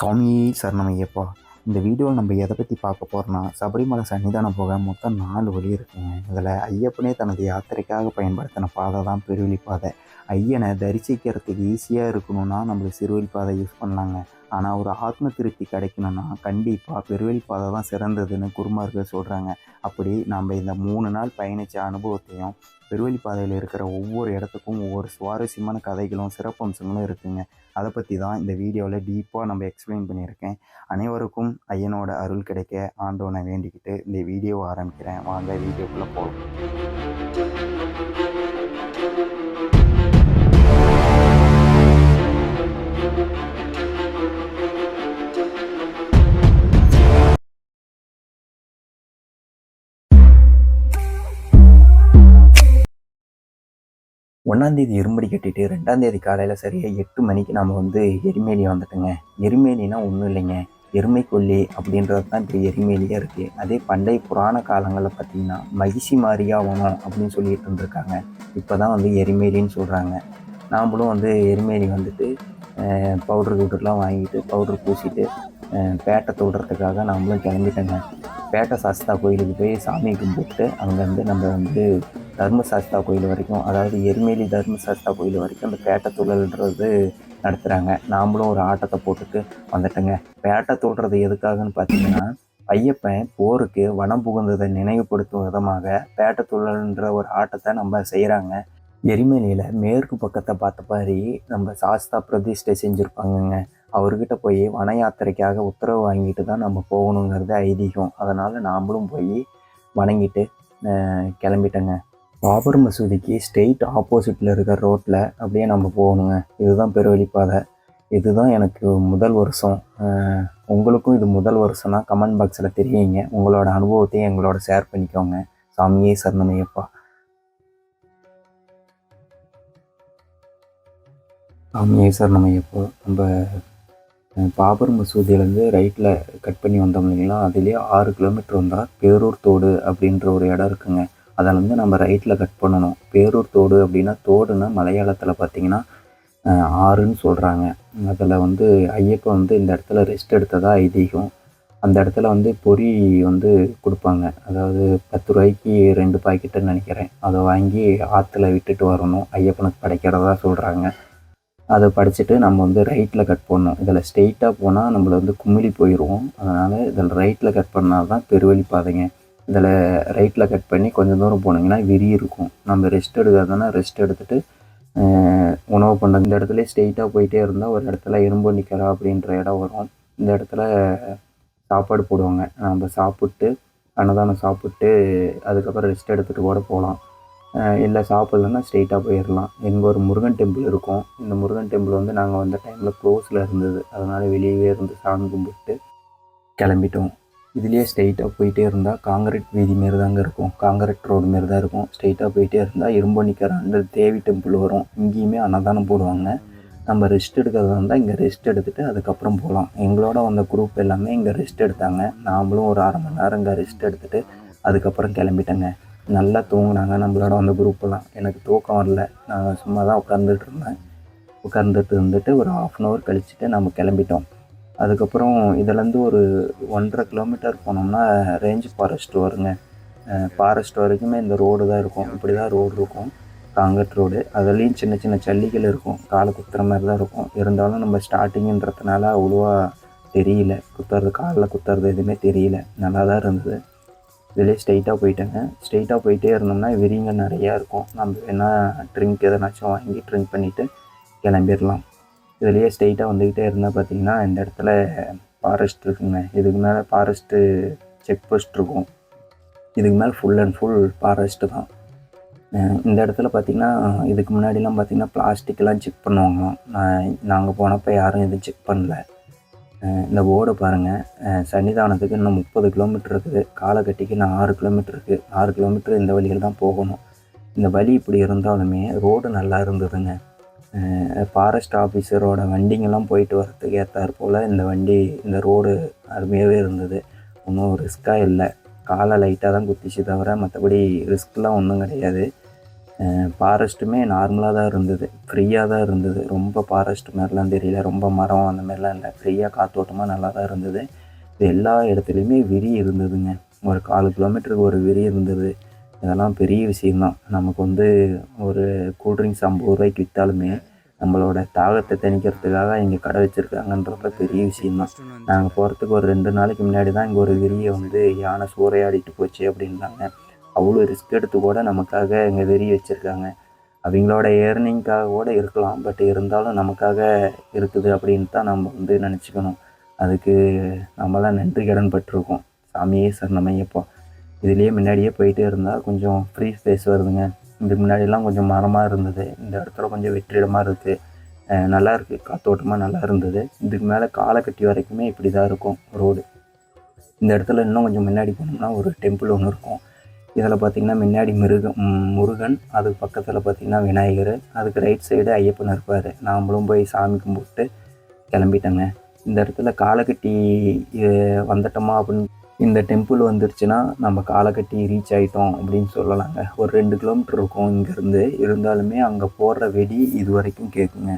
சுவாமி சரணமையப்பா. இந்த வீடியோவில் நம்ம எதை பற்றி பார்க்க போகிறோன்னா, சபரிமலை சன்னிதானம் போக மொத்தம் 4 வழி இருக்குங்க. இதில் ஐயப்பனே தனது யாத்திரைக்காக பயன்படுத்தின பாதை தான் பெருவழி பாதை. ஐயனை தரிசிக்கிறதுக்கு ஈஸியாக இருக்கணும்னா நம்மளுக்கு சிறுவழி பாதை யூஸ் பண்ணலாங்க. ஆனால் ஒரு ஆத்ம திருப்தி கிடைக்கணும்னா கண்டிப்பாக பெருவழி பாதை தான் சிறந்ததுன்னு குருமார்கள் சொல்கிறாங்க. அப்படி நம்ம இந்த 3 நாள் பயணித்த அனுபவத்தையும், பெருவழி பாதையில் இருக்கிற ஒவ்வொரு இடத்துக்கும் ஒவ்வொரு சுவாரஸ்யமான கதைகளும் சிறப்பம்சங்களும் இருக்குங்க. அதை பற்றி தான் இந்த வீடியோவில் டீப்பாக நம்ம எக்ஸ்பிளைன் பண்ணியிருக்கேன். அனைவருக்கும் ஐயனோட அருள் கிடைக்க ஆண்டவனை வேண்டிக்கிட்டு இந்த வீடியோவை ஆரம்பிக்கிறேன். வாங்க வீடியோக்குள்ளே போகலாம். ஒன்றாந்தேதி எரும்படி கட்டிட்டு 2ஆந்தேதி காலையில் சரியாக 8 மணிக்கு நம்ம எரிமேலி வந்துட்டோங்க. எரிமேலினா ஒன்றும் இல்லைங்க, எருமை கொல்லி அப்படின்றது தான் இப்போ எரிமேலியாக இருக்குது. அதே பண்டைய புராண காலங்களில் பார்த்திங்கன்னா மகிஷி மாரியாவனம் அப்படின்னு சொல்லிட்டு இருந்திருக்காங்க. இப்போ தான் எரிமேலின்னு சொல்கிறாங்க. நாம்ளும் எரிமேலி பவுட்ரு கவுடர்லாம் வாங்கிட்டு பவுட்ரு பூசிட்டு பேட்டை தொடுறதுக்காக நாமளும் கிளம்பிட்டோங்க. பேட்டை சாஸ்தா கோயிலுக்கு போய் சாமி கும்பிட்டு அங்கேருந்து நம்ம தர்மசாஸ்தா கோயில் வரைக்கும், அதாவது எரிமேலி தர்மசாஸ்தா கோயில் வரைக்கும் அந்த பேட்டை துள்ளல்ன்றது நடத்துகிறாங்க. நாமளும் ஒரு ஆட்டத்தை போட்டுட்டு வந்துட்டோங்க. பேட்டை துள்ளுறது எதுக்காகன்னு பார்த்தீங்கன்னா, ஐயப்பன் போருக்கு வனம் புகுந்ததை நினைவுபடுத்தும் விதமாக பேட்டை துள்ளல்ன்ற ஒரு ஆட்டத்தை நம்ம செய்கிறாங்க. எரிமேலியில் மேற்கு பக்கத்தை பார்த்த மாதிரி நம்ம சாஸ்தா பிரதிஷ்டை செஞ்சுருப்பாங்கங்க. அவர்கிட்ட போய் வன யாத்திரைக்காக உத்தரவு வாங்கிட்டு தான் நம்ம போகணுங்கிறது ஐதீகம். அதனால் நாமளும் போய் வணங்கிட்டு கிளம்பிட்டோங்க. பாபர் மசூதிக்கு ஸ்ட்ரெயிட் ஆப்போசிட்டில் இருக்கிற ரோட்டில் அப்படியே நம்ம போகணுங்க. இதுதான் பெருவழிப்பாதை. இதுதான் எனக்கு முதல் வருஷம். உங்களுக்கும் இது முதல் வருஷம்னா கமெண்ட் பாக்ஸில் தெரியுங்க. உங்களோட அனுபவத்தையும் எங்களோட ஷேர் பண்ணிக்கோங்க. சாமியே சரணமையப்பா. சாமியே சரணமையப்பா. நம்ம பாபர் மசூதியிலேருந்து ரைட்டில் கட் பண்ணி வந்தோம் இல்லைங்களா, அதுலேயே 6 கிலோமீட்டர் வந்தால் பேரூர் தோடு அப்படின்ற ஒரு இடம் இருக்குங்க. அதில் நம்ம ரைட்டில் கட் பண்ணணும். பேரூர் தோடு அப்படின்னா, தோடுன்னா மலையாளத்தில் பார்த்திங்கன்னா ஆறுன்னு சொல்கிறாங்க. அதில் ஐயப்பன் இந்த இடத்துல ரெஸ்ட் எடுத்ததாக ஐதீகம். அந்த இடத்துல பொரி கொடுப்பாங்க. அதாவது 10 ரூபாய்க்கு 2 பாக்கெட்டுன்னு நினைக்கிறேன். அதை வாங்கி ஆற்றுல விட்டுட்டு வரணும், ஐயப்பனுக்கு படைக்கிறதா சொல்கிறாங்க. அதை படிச்சுட்டு நம்ம ரைட்டில் கட் பண்ணணும். இதில் ஸ்ட்ரெயிட்டாக போனால் நம்மளை குமிழி போயிடுவோம். அதனால் இதில் ரைட்டில் கட் பண்ணால் தான் பெருவழி பாதைங்க. இதில் ரைட்டில் கட் பண்ணி கொஞ்சம் தூரம் போனீங்கன்னா விரி இருக்கும். நம்ம ரெஸ்ட் எடுக்கிறதுனா ரெஸ்ட் எடுத்துகிட்டு உணவு பண்ண இந்த இடத்துல ஸ்ட்ரெயிட்டாக போயிட்டே இருந்தால் ஒரு இடத்துல எறும்பொன்னிக்கரை அப்படின்ற இடம் வரும். இந்த இடத்துல சாப்பாடு போடுவாங்க. நம்ம சாப்பிட்டு அன்னதானம் சாப்பிட்டு அதுக்கப்புறம் ரெஸ்ட் எடுத்துகிட்டு கூட போகலாம். இல்லை சாப்பிட்லன்னா ஸ்ட்ரெயிட்டாக போயிடலாம். எங்கள் ஒரு முருகன் டெம்பிள் இருக்கும். இந்த முருகன் டெம்பிள் நாங்கள் வந்த டைமில் க்ளோஸில் இருந்தது. அதனால் வெளியவே இருந்து சாமி கும்பிட்டு கிளம்பிட்டோம். இதுலேயே ஸ்ட்ரெயிட்டாக போயிட்டே இருந்தால் காங்கிரீட் வீதி மாரி தாங்க இருக்கும். காங்கிரீட் ரோடு மாரி தான் இருக்கும். ஸ்ட்ரெயிட்டாக போயிட்டே இருந்தால் எறும்பொன்னிக்கரை அந்த தேவி டெம்பிள் வரும். இங்கேயுமே அன்னதானம் போடுவாங்க. நம்ம ரெஸ்ட் எடுக்கிறதா இருந்தால் இங்கே ரெஸ்ட் எடுத்துகிட்டு அதுக்கப்புறம் போகலாம். எங்களோட வந்த குரூப் எல்லாமே இங்கே ரெஸ்ட் எடுத்தாங்க. நாமளும் ஒரு 1/2 மணி நேரம் இங்கே ரெஸ்ட் எடுத்துகிட்டு அதுக்கப்புறம் கிளம்பிட்டேங்க. நல்லா தூங்கினாங்க நம்மளோட வந்த குரூப்பெல்லாம். எனக்கு தூக்கம் வரல. நான் சும்மா தான் உட்காந்துட்டு இருந்துட்டு ஒரு 1/2 அன் ஹவர் கழிச்சுட்டு நம்ம கிளம்பிட்டோம். அதுக்கப்புறம் இதிலேருந்து ஒரு 1.5 கிலோமீட்டர் போனோம்னா ரேஞ்ச் ஃபாரஸ்ட் வருங்க. ஃபாரஸ்ட் வரைக்குமே இந்த ரோடு தான் இருக்கும். இப்படி தான் ரோடு இருக்கும், காங்கிரீட் ரோடு. அதுலேயும் சின்ன சின்ன சல்லிகள் இருக்கும். காலை குத்துற மாதிரி தான் இருக்கும். இருந்தாலும் நம்ம ஸ்டார்டிங்குன்றதுனால அவ்வளோவா தெரியல. காலில் குத்துறது எதுவுமே தெரியல. நல்லா தான் இருந்தது. இதிலே ஸ்ட்ரெயிட்டாக போயிட்டேங்க. ஸ்ட்ரெயிட்டாக போயிட்டே இருந்தோம்னா விரிங்க நிறையா இருக்கும். நம்ம வேணால் ட்ரிங்க் எதனாச்சும் வாங்கி ட்ரிங்க் பண்ணிவிட்டு கிளம்பிடலாம். இதுலேயே ஸ்ட்ரெயிட்டாக வந்துக்கிட்டே இருந்தால் பார்த்திங்கன்னா இந்த இடத்துல ஃபாரஸ்ட் இருக்குங்க. இதுக்கு மேலே ஃபாரஸ்ட்டு செக் போஸ்ட் இருக்கும். இதுக்கு மேலே ஃபுல் அண்ட் ஃபுல் ஃபாரஸ்ட்டு தான். இந்த இடத்துல பார்த்திங்கன்னா இதுக்கு முன்னாடிலாம் பார்த்திங்கன்னா பிளாஸ்டிக்கெலாம் செக் பண்ணுவாங்களாம். நாங்கள் போனப்போ யாரும் எதுவும் செக் பண்ணல. இந்த போர்டை பாருங்கள். சன்னிதானத்துக்கு இன்னும் 30 கிலோமீட்டர் இருக்குது. காலகட்டிக்கு இன்னும் 6 கிலோமீட்டர் இருக்குது. 6 கிலோமீட்டர் இந்த வழியில் தான் போகணும். இந்த வழி இப்படி இருந்தாலுமே ரோடு நல்லா இருந்ததுங்க. ஃபாரஸ்ட் ஆஃபீஸரோட வண்டிங்கெல்லாம் போயிட்டு வரத்துக்கு ஏற்றாற் போல் இந்த ரோடு அருமையாகவே இருந்தது. ஒன்றும் ரிஸ்க்காக இல்லை. காலை லைட்டாக தான் குத்திச்சு தவிர மற்றபடி ரிஸ்க்லாம் ஒன்றும் கிடையாது. ஃபாரஸ்ட்டுமே நார்மலாக தான் இருந்தது, ஃப்ரீயாக தான் இருந்தது. ரொம்ப ஃபாரஸ்ட் மாதிரிலாம் தெரியல, ரொம்ப மரம் அந்த மாதிரிலாம் இல்லை, ஃப்ரீயாக காற்றோட்டமாக நல்லா தான் இருந்தது. இது எல்லா இடத்துலையுமே விரி இருந்ததுங்க. ஒரு 1/4 கிலோமீட்டருக்கு ஒரு விரி இருந்தது. இதெல்லாம் பெரிய விஷயந்தான். நமக்கு வந்து ஒரு கூல்ட்ரிங்க்ஸ் 50 ரூபாய்க்கு விற்றாலுமே நம்மளோட தாகத்தை தணிக்கிறதுக்காக இங்கே கடை வச்சுருக்காங்கன்றப்ப பெரிய விஷயந்தான். நாங்கள் போகிறதுக்கு ஒரு 2 நாளைக்கு முன்னாடி தான் இங்கே ஒரு விரியை வந்து யானை சூறையாடிட்டு போச்சு அப்படின்றாங்க. அவ்வளோ ரிஸ்க் எடுத்து கூட நமக்காக இங்கே வெறி வச்சுருக்காங்க. அவங்களோட ஏர்னிங்காக கூட இருக்கலாம், பட் இருந்தாலும் நமக்காக இருக்குது அப்படின்னு தான் நம்ம வந்து நினச்சிக்கணும். அதுக்கு நம்மளாம் நன்றி கடன் பட்டிருக்கோம். சாமியே சரணமையப்பா. இதுலேயே முன்னாடியே போயிட்டே இருந்தால் கொஞ்சம் ஃப்ரீ ஸ்பேஸ் வருதுங்க. இதுக்கு முன்னாடியெல்லாம் கொஞ்சம் மரமாக இருந்தது, இந்த இடத்துல கொஞ்சம் வெற்றிடமாக இருக்குது, நல்லா இருக்குது, காற்றோட்டமாக நல்லா இருந்தது. இதுக்கு மேலே காலக்கட்டி வரைக்குமே இப்படி தான் இருக்கும் ரோடு. இந்த இடத்துல இன்னும் கொஞ்சம் முன்னாடி போனோம்னா ஒரு டெம்பிள் ஒன்று இருக்கும். இதில் பார்த்திங்கன்னா முன்னாடி முருகன், அதுக்கு பக்கத்தில் பார்த்திங்கன்னா விநாயகர், அதுக்கு ரைட் சைடு ஐயப்பன் இருப்பார். நாமளும் போய் சாமி கும்பிட்டு கிளம்பிட்டேங்க. இந்த இடத்துல காலக்கட்டி வந்துட்டோமா அப்படின்னு, இந்த டெம்பிள் வந்துருச்சுன்னா நம்ம காலக்கட்டி ரீச் ஆகிட்டோம் அப்படின்னு சொல்லலாங்க. ஒரு 2 கிலோமீட்டர் இருக்கும் இங்கேருந்து. இருந்தாலுமே அங்கே போடுற வெடி இது வரைக்கும் கேட்குங்க.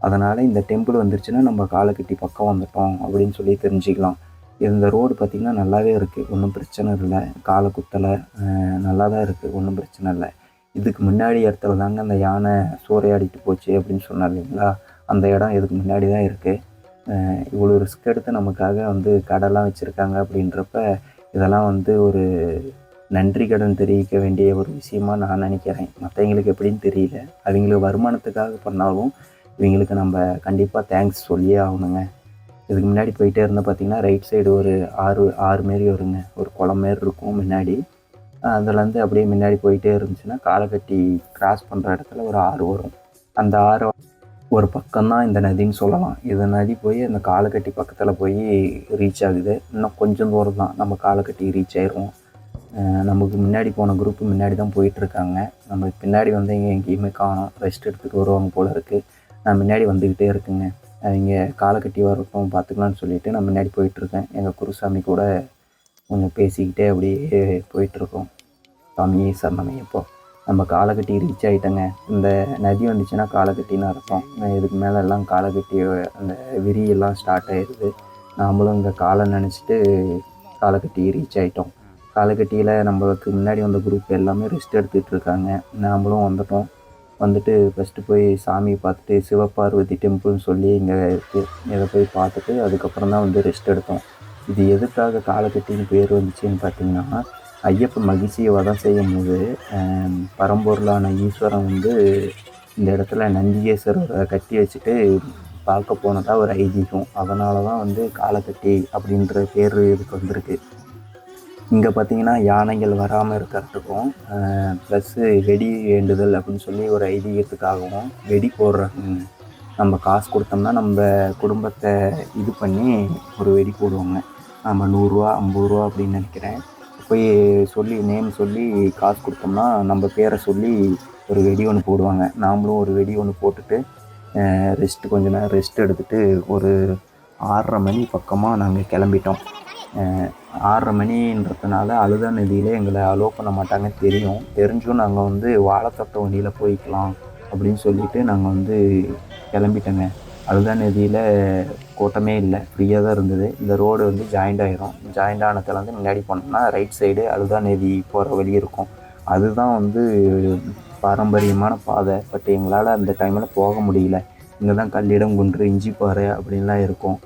அதனால் இந்த டெம்பிள் வந்துருச்சுன்னா நம்ம காலக்கட்டி பக்கம் வந்துட்டோம் அப்படின்னு சொல்லி தெரிஞ்சுக்கலாம். இந்த ரோடு பார்த்திங்கன்னா நல்லாவே இருக்குது, ஒன்றும் பிரச்சனை இல்லை. காலை குத்தலை, நல்லா தான் இருக்குது, ஒன்றும் பிரச்சனை இல்லை. இதுக்கு முன்னாடி இடத்துல தாங்க அந்த யானை சூறையாடிட்டு போச்சு அப்படின்னு சொன்னார் இல்லைங்களா, அந்த இடம் இதுக்கு முன்னாடி தான் இருக்குது. இவ்வளோ ரிஸ்க் எடுத்து நமக்காக வந்து கடைலாம் வச்சுருக்காங்க அப்படின்றப்ப இதெல்லாம் வந்து ஒரு நன்றி கடன் தெரிவிக்க வேண்டிய ஒரு விஷயமாக நான் நினைக்கிறேன். மற்றவங்களுக்கு எப்படின்னு தெரியல, அவங்களுக்கு வருமானத்துக்காக பண்ணாலும் இவங்களுக்கு நம்ம கண்டிப்பாக தேங்க்ஸ் சொல்லியே ஆகணுங்க. இதுக்கு முன்னாடி போயிட்டே இருந்தால் பார்த்திங்கன்னா ரைட் சைடு ஒரு ஆறு மாரி வருங்க, ஒரு குளம் மாரி இருக்கும் முன்னாடி. அதுலேருந்து அப்படியே முன்னாடி போயிட்டே இருந்துச்சுன்னா காலக்கட்டி கிராஸ் பண்ணுற இடத்துல ஒரு ஆறு வரும். அந்த ஆறு ஒரு பக்கம்தான் இந்த நதின்னு சொல்லலாம். இந்த நதி போய் அந்த காலக்கட்டி பக்கத்தில் போய் ரீச் ஆகுது. இன்னும் கொஞ்சம் தூரம் தான் நம்ம காலக்கட்டி ரீச் ஆயிடுவோம். நமக்கு முன்னாடி போன குரூப்பு முன்னாடி தான் போயிட்டுருக்காங்க. நம்ம பின்னாடி வந்து எங்கேயுமே காணோம், ரெஸ்ட் எடுத்துகிட்டு வருவாங்க போல் இருக்குது. நான் முன்னாடி வந்துக்கிட்டே இருக்குங்க. அவங்க காலக்கட்டி வரட்டும் பார்த்துக்கலான்னு சொல்லிவிட்டு நான் முன்னாடி போயிட்டுருக்கேன். எங்கள் குருசாமி கூட கொஞ்சம் பேசிக்கிட்டே அப்படியே போயிட்டுருக்கோம். சாமியே சரணமையப்போ. நம்ம காலக்கட்டி ரீச் ஆகிட்டேங்க. இந்த நதி வந்துச்சுன்னா காலக்கட்டின்னு அர்த்தம். இதுக்கு மேலே எல்லாம் காலக்கட்டி அந்த விரியெல்லாம் ஸ்டார்ட் ஆகிடுது. நாமளும் இங்கே காலை நினச்சிட்டு காலக்கட்டி ரீச் ஆகிட்டோம். காலக்கட்டியில் நம்மளுக்கு முன்னாடி வந்த குரூப் எல்லாமே ரெஸ்ட் எடுத்துகிட்டு இருக்காங்க. நாமளும் வந்துட்டோம். வந்துட்டு ஃபஸ்ட்டு போய் சாமி பார்த்துட்டு சிவபார்வதி டெம்பிள்னு சொல்லி இங்கே இருக்குது, இதை போய் பார்த்துட்டு அதுக்கப்புறம் தான் வந்து ரெஸ்ட் எடுத்தோம். இது எதுக்காக காலக்கட்டின்னு பேர் வந்துச்சுன்னு பார்த்திங்கன்னா, ஐயப்பன் மகிழ்ச்சியை வதம் செய்யும் போது பரம்பொருளான ஈஸ்வரன் வந்து இந்த இடத்துல நந்திகேஸ்வரரை கட்டி வச்சுட்டு பார்க்க போனதாக ஒரு ஐதீகம். அதனால தான் வந்து காலக்கட்டி அப்படின்ற பேர் இதுக்கு வந்திருக்கு. இங்கே பார்த்திங்கன்னா யானைகள் வராமல் இருக்கிறதுக்கும் ப்ளஸ்ஸு வெடி வேண்டுதல் அப்படின்னு சொல்லி ஒரு ஐதீகத்துக்காகவும் வெடி போடுறாங்க. நம்ம காசு கொடுத்தோம்னா நம்ம குடும்பத்தை இது பண்ணி ஒரு வெடி போடுவாங்க. நம்ம 100 ரூபா 50 ரூபா அப்படின்னு நினைக்கிறேன். போய் சொல்லி நேம் சொல்லி காசு கொடுத்தோம்னா நம்ம பேரை சொல்லி ஒரு வெடி ஒன்று போடுவாங்க. நாமளும் ஒரு வெடி ஒன்று போட்டுட்டு கொஞ்ச நேரம் ரெஸ்ட் எடுத்துகிட்டு ஒரு 6:30 மணி பக்கமாக நாங்கள் கிளம்பிட்டோம். 6:30 மணின்றதுனால அழுதா நதியில் எங்களை அலோவ் பண்ண மாட்டாங்க தெரியும். தெரிஞ்சும் நாங்கள் வந்து வாழைத்தோட்ட வண்டியில் போய்க்கலாம் அப்படின்னு சொல்லிவிட்டு நாங்கள் வந்து கிளம்பிட்டோங்க. அழுதா நதியில் கூட்டமே இல்லை, ஃப்ரீயாக தான் இருந்தது. இந்த ரோடு வந்து ஜாயிண்ட் ஆகிரும். ஜாயிண்ட் ஆனதில் வந்து முன்னாடி போனோம்னா ரைட் சைடு அழுதா நதி போகிற வழி இருக்கும். அதுதான் வந்து பாரம்பரியமான பாதை. பட் எங்களால் அந்த டைமில் போக முடியல. இங்கே தான் கல்லிடம், குன்று, இஞ்சிப்பாறை அப்படின்லாம் இருக்கும்.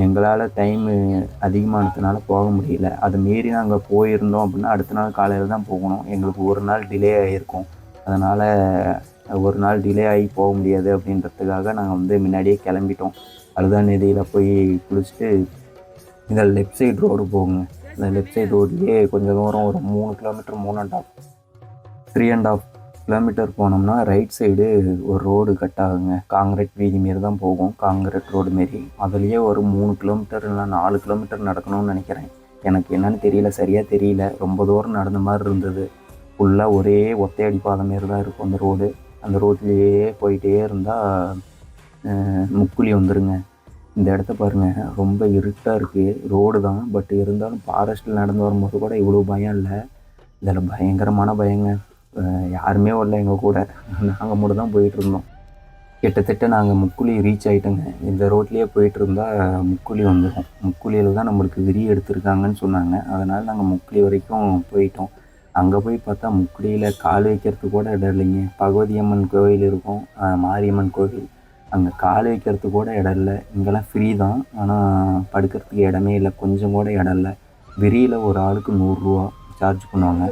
எங்களால் டைமு அதிகமானதுனால போக முடியல. அதை மீறி நாங்கள் போயிருந்தோம் அப்படின்னா அடுத்த நாள் காலையில் தான் போகணும். எங்களுக்கு ஒரு நாள் டிலே ஆகிருக்கும். அதனால் ஒரு நாள் டிலே ஆகி போக முடியாது அப்படின்றதுக்காக நாங்கள் வந்து முன்னாடியே கிளம்பிட்டோம். அழுதா நதியில் போய் குளிச்சுட்டு இந்த லெஃப்ட் சைடு ரோடு போகுங்க. இந்த லெஃப்ட் சைடு ரோட்லேயே கொஞ்சம் தூரம் ஒரு 3 கிலோமீட்டர் 3.5 கிலோமீட்டர் போனோம்னா ரைட் சைடு ஒரு ரோடு கட் ஆகுங்க. காங்கிரீட் வீதி மாரி தான் போகும், காங்கிரீட் ரோடு மாரி. அதுலேயே ஒரு 3 கிலோமீட்டர் இல்லை 4 கிலோமீட்டர் நடக்கணும்னு நினைக்கிறேன். எனக்கு என்னென்னு தெரியல, சரியாக தெரியல. ரொம்ப தூரம் நடந்த மாதிரி இருந்தது. ஃபுல்லாக ஒரே ஒத்தையடி பாதை மாரி தான் இருக்கும் அந்த ரோடு. அந்த ரோட்லேயே போயிட்டே இருந்தால் முக்குழி வந்துடுங்க. இந்த இடத்த பாருங்கள், ரொம்ப இருட்டாக இருக்குது. ரோடு தான், பட் இருந்தாலும் ஃபாரஸ்ட்டில் நடந்து வரும்போது கூட இவ்வளோ பயம் இல்லை. இதில் பயங்கரமான பயங்க. யாருமே வரல எங்கள் கூட, நாங்கள் மட்டும் தான் போயிட்டுருந்தோம். கிட்டத்தட்ட நாங்கள் முக்குழி ரீச் ஆகிட்டோங்க. இந்த ரோட்லேயே போயிட்டு இருந்தால் முக்குழி வந்துடும். முக்குழியில் தான் நம்மளுக்கு விரி எடுத்திருக்காங்கன்னு சொன்னாங்க. அதனால் நாங்கள் முக்குழி வரைக்கும் போயிட்டோம். அங்கே போய் பார்த்தா முக்குழியில் கால் வைக்கிறதுக்கு கூட இடம் இல்லைங்க. பகவதி அம்மன் கோவில் இருக்கும், மாரியம்மன் கோவில். அங்கே கால் வைக்கிறதுக்கு கூட இடம் இல்லை. இங்கெல்லாம் ஃப்ரீ தான், ஆனால் படுக்கிறதுக்கு இடமே இல்லை, கொஞ்சம் கூட இடம் இல்லை. விரியில் ஒரு ஆளுக்கு 100 ரூபா சார்ஜ் பண்ணுவாங்க.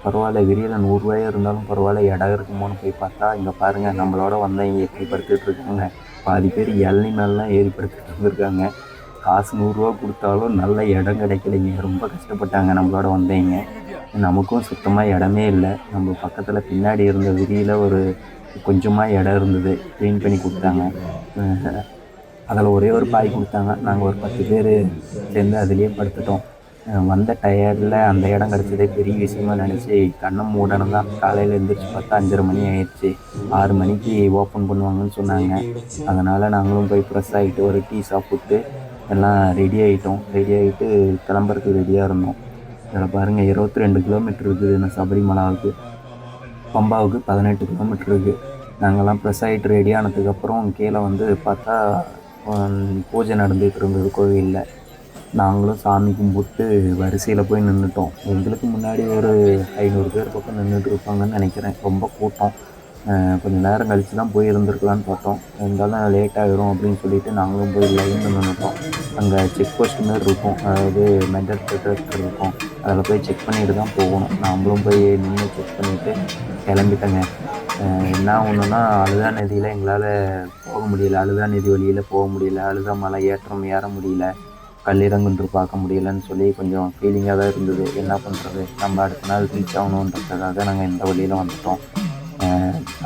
பரவாயில்ல, விரியில் 100 ரூபாயே இருந்தாலும் பரவாயில்ல, இடம் இருக்குமோன்னு போய் பார்த்தா இங்கே பாருங்கள், நம்மளோட வந்தவங்க எப்படி படுத்துட்டு இருக்காங்க. பாதி பேர் இளநி மேலாம் ஏறி படுத்துட்டு வந்திருக்காங்க. காசு 100 ரூபா கொடுத்தாலும் நல்ல இடம் கிடைக்கலைங்க. ரொம்ப கஷ்டப்பட்டாங்க நம்மளோட வந்தவங்க. நமக்கும் சுத்தமாக இடமே இல்லை. நம்ம பக்கத்தில் பின்னாடி இருந்த விரியில் ஒரு கொஞ்சமாக இடம் இருந்தது, க்ளீன் பண்ணி கொடுத்தாங்க. அதில் ஒரே ஒரு பாய் கொடுத்தாங்க. நாங்கள் ஒரு 10 பேர் சேர்ந்து அதுலேயே படுத்துட்டோம். வந்த டயர்டில் அந்த இடம் கிடச்சதே பெரிய விஷயமா நினச்சி கண்ணை மூடணும் தான். காலையில் எழுந்திரிச்சு பார்த்தா 5:30 மணி ஆயிடுச்சு. 6 மணிக்கு ஓப்பன் பண்ணுவாங்கன்னு சொன்னாங்க. அதனால் நாங்களும் போய் ஃப்ரெஷ் ஆகிட்டு ஒரு டீ சாப்பிட்டு எல்லாம் ரெடி ஆகிட்டோம். ரெடி ஆகிட்டு கிளம்புறதுக்கு ரெடியாக இருந்தோம். இதில் பாருங்கள், 22 கிலோமீட்டர் இருக்குது இந்த சபரிமலாவுக்கு. பம்பாவுக்கு 18 கிலோமீட்டர் இருக்குது. நாங்கள்லாம் ஃப்ரெஷ் ஆகிட்டு ரெடி ஆனதுக்கப்புறம் கீழே வந்து பார்த்தா பூஜை நடந்துகிட்டு இருந்தது கோவிலில். நாங்களும் சாமி கும்பிட்டு வரிசையில் போய் நின்றுட்டோம். எங்களுக்கு முன்னாடி ஒரு 500 பேர் பக்கம் நின்றுட்டு இருப்பாங்கன்னு நினைக்கிறேன். ரொம்ப கூட்டம். கொஞ்சம் நேரம் கழித்து தான் போய் இருந்திருக்கலான்னு பார்த்தோம். இருந்தாலும் லேட் ஆகிடும் அப்படின்னு சொல்லிட்டு நாங்களும் போய் லைனில் நின்றுட்டோம். அங்கே செக் போஸ்ட் மாரி இருக்கும், அதாவது மெட்டல் டிடெக்டர் இருக்கும். அதில் போய் செக் பண்ணிட்டு தான் போகணும். நாங்களும் போய் நின்று செக் பண்ணிவிட்டு கிளம்பிட்டேங்க. என்ன ஒன்றுனா, அழுதா நதியில் எங்களால் போக முடியல. அழுதா நதி வழியில் போக முடியல. அழுதா மலை ஏற்றம் ஏற முடியல. கல்லிடங்குன்று பார்க்க முடியலன்னு சொல்லி கொஞ்சம் ஃபீலிங்காக தான் இருந்தது. என்ன பண்ணுறது, நம்ம அடுத்த நாள் ரீச் ஆகணுன்றதுக்காக நாங்கள் இந்த வழியில் வந்துட்டோம்.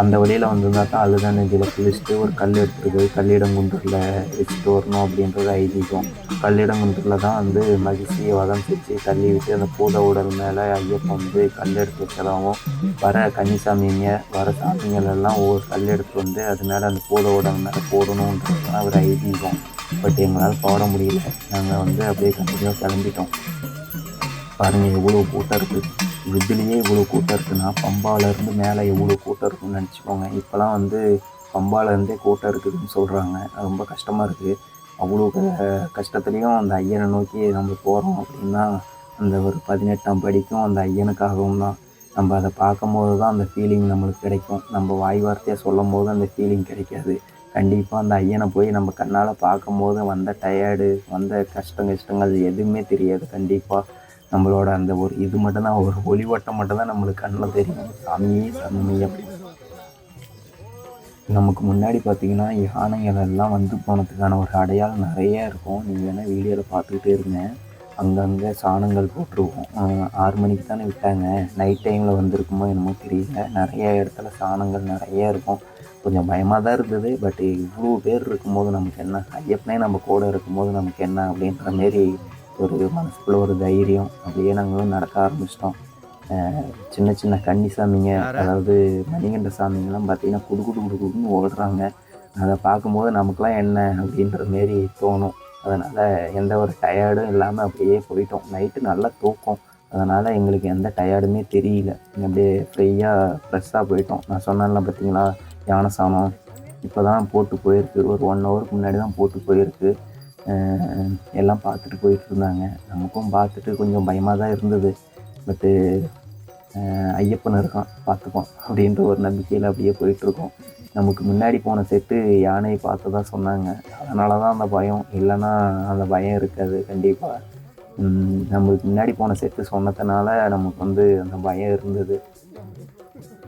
அந்த வழியில் வந்திருந்தா தான் அழுதா நதியில் குளிச்சுட்டு ஒரு கல் எடுத்துருக்கு கல்லிடங்குன்றில் வச்சுட்டு வரணும் அப்படின்றது ஐதீகம். கல்லிடங்குன்றில் தான் வந்து மகிழ்ச்சியை வதம் செஞ்சு தள்ளி விட்டு அந்த பூத உடல் மேலே ஐயப்பன் வந்து கல் எடுத்து வச்சதாகவும், வர கன்னிசாமிங்க வர சாமிங்கள் எல்லாம் ஒவ்வொரு கல் எடுத்து வந்து அது மேலே அந்த பூத உடல் மேலே போடணுன்றதுதான் ஒரு ஐதீகம். பட் எங்களால் போட முடியல. நாங்கள் வந்து அப்படியே கண்டினியூவாக கிளம்பிட்டோம். பாருங்கள் எவ்வளோ கூட்டம் இருக்குது. இதுலேயே இவ்வளோ கூட்டம் இருக்குன்னா பம்பாவிலேருந்து மேலே எவ்வளோ கூட்டம் இருக்குன்னு நினச்சிக்கோங்க. இப்போலாம் வந்து பம்பாவிலேருந்தே கூட்டம் இருக்குதுன்னு சொல்கிறாங்க. ரொம்ப கஷ்டமாக இருக்குது. அவ்வளோ கஷ்டத்துலேயும் அந்த ஐயனை நோக்கி நம்ம போகிறோம் அப்படின்னா அந்த ஒரு 18ஆம் படிக்கும் அந்த ஐயனுக்காகவும் தான். நம்ம அதை பார்க்கும்போது தான் அந்த ஃபீலிங் நம்மளுக்கு கிடைக்கும். நம்ம வாய் வார்த்தையாக சொல்லும் போது அந்த ஃபீலிங் கிடைக்காது. கண்டிப்பாக அந்த ஐயனை போய் நம்ம கண்ணால் பார்க்கும்போது வந்த டயர்டு, வந்த கஷ்டங்கள் எதுவுமே தெரியாது. கண்டிப்பாக நம்மளோட அந்த ஒரு இது மட்டும்தான், ஒரு ஒளிவட்டம் மட்டும்தான் நம்மளுக்கு கண்ணில் தெரியும். சாமியே சாமி அப்படி. நமக்கு முன்னாடி பார்த்திங்கன்னா யானைகள் எல்லாம் வந்து போனதுக்கான ஒரு அடையாளம் நிறையா இருக்கும். நீங்கள் வேணால் வீடியோவில் பார்த்துக்கிட்டே இருங்க. அங்கங்கே சாணங்கள் போட்டிருக்கோம். 6 மணிக்கு தானே விட்டாங்க, நைட் டைமில் வந்திருக்குமோ என்னமோ தெரியல. நிறைய இடத்துல சாணங்கள் நிறையா இருக்கும். கொஞ்சம் பயமாக தான் இருந்தது. பட் இவ்வளோ பேர் இருக்கும்போது நமக்கு என்ன, ஐயப்பனே நம்ம கூட இருக்கும்போது நமக்கு என்ன அப்படின்ற மாரி ஒரு மனசுக்குள்ளே ஒரு தைரியம். அப்படியே நாங்களும் நடக்க ஆரம்பிச்சிட்டோம். சின்ன சின்ன கன்னி சாமிங்க, அதாவது மணிகண்ட சாமிங்கெல்லாம் பார்த்திங்கன்னா குடுக்குன்னு ஓடுறாங்க. அதை பார்க்கும்போது நமக்குலாம் என்ன அப்படின்ற மாரி தோணும். அதனால் எந்த ஒரு டயர்டும் இல்லாமல் அப்படியே போயிட்டோம். நைட்டு நல்லா தூக்கம். அதனால் எங்களுக்கு எந்த டயர்டுமே தெரியல. அப்படியே ஃப்ரீயாக ஃப்ரெஷ்ஷாக போயிட்டோம். நான் சொன்னேன்ல பார்த்தீங்களா, யானை சாணம் இப்போ தான் போட்டு போயிருக்கு. ஒரு 1 ஹவருக்கு முன்னாடி தான் போட்டு போயிருக்கு. எல்லாம் பார்த்துட்டு போயிட்டு இருந்தாங்க. நமக்கும் பார்த்துட்டு கொஞ்சம் பயமாக தான் இருந்தது. பட்டு ஐயப்பன் இருக்கான் பார்த்துப்போம் அப்படின்ற ஒரு நம்பிக்கையில் அப்படியே போயிட்டுருக்கோம். நமக்கு முன்னாடி போன செட்டு யானையை பார்த்ததா சொன்னாங்க. அதனால தான் அந்த பயம், இல்லைன்னா அந்த பயம் இருக்காது கண்டிப்பாக. நம்மளுக்கு முன்னாடி போன செட்டு சொன்னதுனால நமக்கு வந்து அந்த பயம் இருந்தது.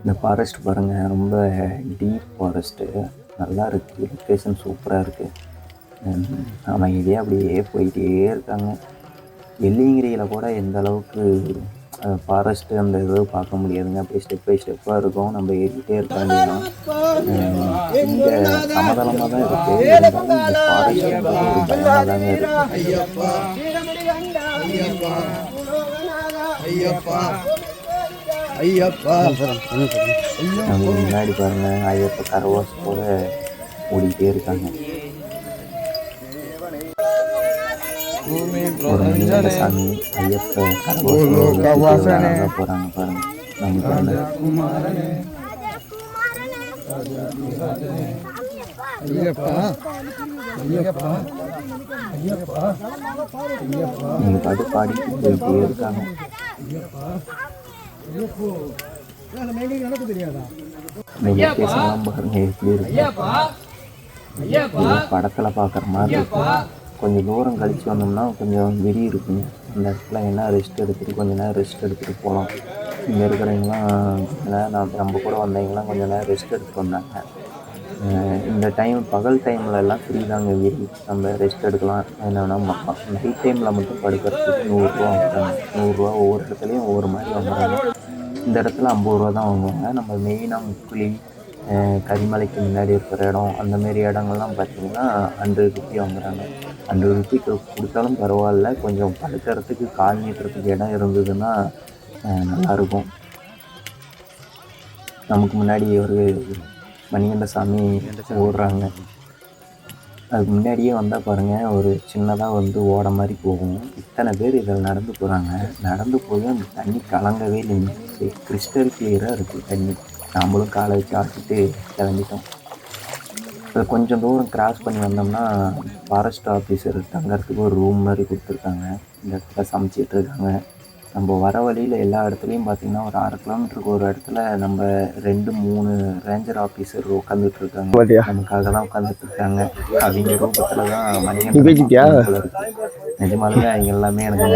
இந்த ஃபாரஸ்ட் பாருங்கள், ரொம்ப டீப் ஃபாரஸ்ட்டு, நல்லா இருக்குது. லொக்கேஷன் சூப்பராக இருக்குது. அவன் இதே அப்படியே போயிட்டே இருக்காங்க. வெள்ளியங்கிரியில் கூட எந்த அளவுக்கு ஃபாரஸ்ட்டு அந்த இது பார்க்க முடியாதுங்க. அப்படியே ஸ்டெப் பை ஸ்டெப்பாக இருக்கும். நம்ம ஏறிக்கிட்டே இருக்க வேண்டியதான். இங்கே சமதளமாக தான் இருக்குது. இருந்தாலும் இந்த ஃபாரஸ்ட் ஒரு பயமாக தாங்க இருக்குது. நம்ம முன்னாடி பாருங்கள், ஐயப்ப கரவாஸ் கூட ஓடிக்கிட்டே இருக்காங்க. ஒரு மணிகண்ட சாமி ஐயப்ப கரவாஸ் போகிறாங்க பாருங்கள். நமக்கு அந்த நீங்கள் பாட்டு பாடிட்டு போயிட்டே இருக்காங்க. இந்த லொக்கேஷன்லாம் பாருங்க எப்படி இருக்கு. படத்தில் பார்க்குற மாதிரி இருக்கும். கொஞ்சம் தூரம் கழித்து வந்தோம்னா கொஞ்சம் விரி இருக்குங்க. அந்த இடத்துல என்ன ரெஸ்ட் எடுத்துகிட்டு கொஞ்சம் நேரம் ரெஸ்ட் எடுத்துகிட்டு போகலாம். இங்கே இருக்கிறவங்களாம் நம்ம கூட வந்தவங்களாம் கொஞ்சம் நேரம் ரெஸ்ட் எடுத்துகிட்டு வந்தாங்க. இந்த டைம் பகல் டைம்லலாம் ஃப்ரீ தாங்க விரி. நம்ம ரெஸ்ட் எடுக்கலாம், என்ன வேணால் பண்ணலாம். நைட் டைமில் மட்டும் படுக்கிறதுக்கு 100 ரூபா வாங்குறாங்க. 100 ரூபா ஒவ்வொரு இடத்துலையும் ஒவ்வொரு மாதிரி வாங்குறாங்க. இந்த இடத்துல 50 ரூபா தான் வாங்குவாங்க. நம்ம மெயினாக முக்குழி, கரிமலைக்கு முன்னாடி இருக்கிற இடம், அந்தமாரி இடங்கள்லாம் பார்த்திங்கன்னா 100 ருபி வாங்குறாங்க. 100 ருபிக்கு கொடுத்தாலும் பரவாயில்ல, கொஞ்சம் படுக்கிறதுக்கு கால் நீட்டுறதுக்கு இடம் இருந்ததுன்னா நல்லாயிருக்கும். நமக்கு முன்னாடி ஒரு மணிகண்ட சாமி ஓடுறாங்க. அதுக்கு முன்னாடியே வந்தால் பாருங்கள், ஒரு சின்னதாக வந்து ஓட மாதிரி போகும். இத்தனை பேர் இதில் நடந்து போகிறாங்க. நடந்து போய் அந்த தண்ணி கலங்கவே இல்லைங்க. கிறிஸ்டல் கிளியராக இருக்குது தண்ணி. நாம்ளும் காலை வச்சு ஆட்டிட்டு கிளம்பிட்டோம். அது கொஞ்சம் தூரம் கிராஸ் பண்ணி வந்தோம்னா ஃபாரஸ்ட் ஆஃபீஸர் தங்கறதுக்கு ஒரு ரூம் மாதிரி கொடுத்துருக்காங்க. இந்த இடத்துல சமைச்சிட்டு இருக்காங்க. நம்ம வர வழியில் எல்லா இடத்துலையும் பார்த்திங்கன்னா ஒரு 1/2 கிலோமீட்டருக்கு ஒரு இடத்துல நம்ம 2-3 ரேஞ்சர் ஆஃபீஸர் உட்காந்துட்டு இருக்காங்க. நமக்காக தான் உட்காந்துட்டு இருக்காங்க. அவங்க ரூபத்தில் தான் மணிகண்டன் இருக்குது. நிஜமாலுமே அவங்க எல்லாமே எனக்கு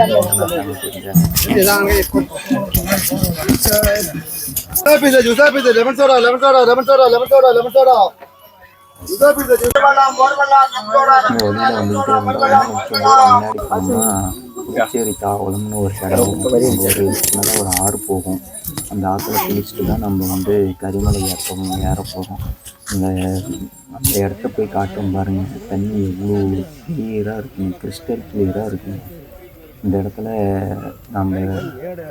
புதுச்சேரி தாவளம்னு ஒரு இடம், ஒரு சின்னதாக ஒரு ஆறு போகும். அந்த ஆற்றுல குளிச்சுட்டு தான் நம்ம வந்து கரிமலை ஏற போகிறோம். அந்த இடத்த போய் காட்டும் பாருங்கள். தண்ணி எவ்வளோ கிளியராக இருக்குங்க, கிறிஸ்டல் கிளியராக இருக்குங்க. இந்த இடத்துல நம்ம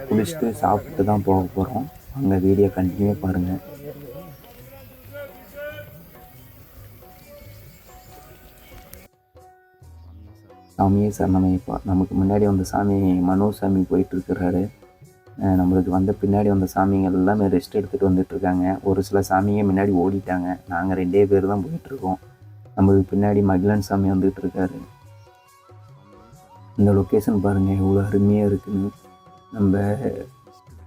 குளிச்சுட்டு சாப்பிட்டு தான் போக போகிறோம். அங்கே வீடியோ கண்டினியூ பாருங்கள். சாமியே சரணமையப்பா. நமக்கு முன்னாடி வந்த சாமி மனோஜ் சாமி போயிட்டுருக்கிறாரு. நம்மளுக்கு வந்த பின்னாடி வந்த சாமிங்க எல்லாமே ரெஸ்ட் எடுத்துகிட்டு வந்துட்டுருக்காங்க. ஒரு சில சாமிங்க முன்னாடி ஓடிட்டாங்க. நாங்கள் 2 பேர் தான் போயிட்டுருக்கோம். நம்மளுக்கு பின்னாடி மகிழன் சாமி வந்துகிட்ருக்காரு. இந்த லொக்கேஷன் பாருங்கள் எவ்வளோ அருமையாக இருக்குதுன்னு. நம்ம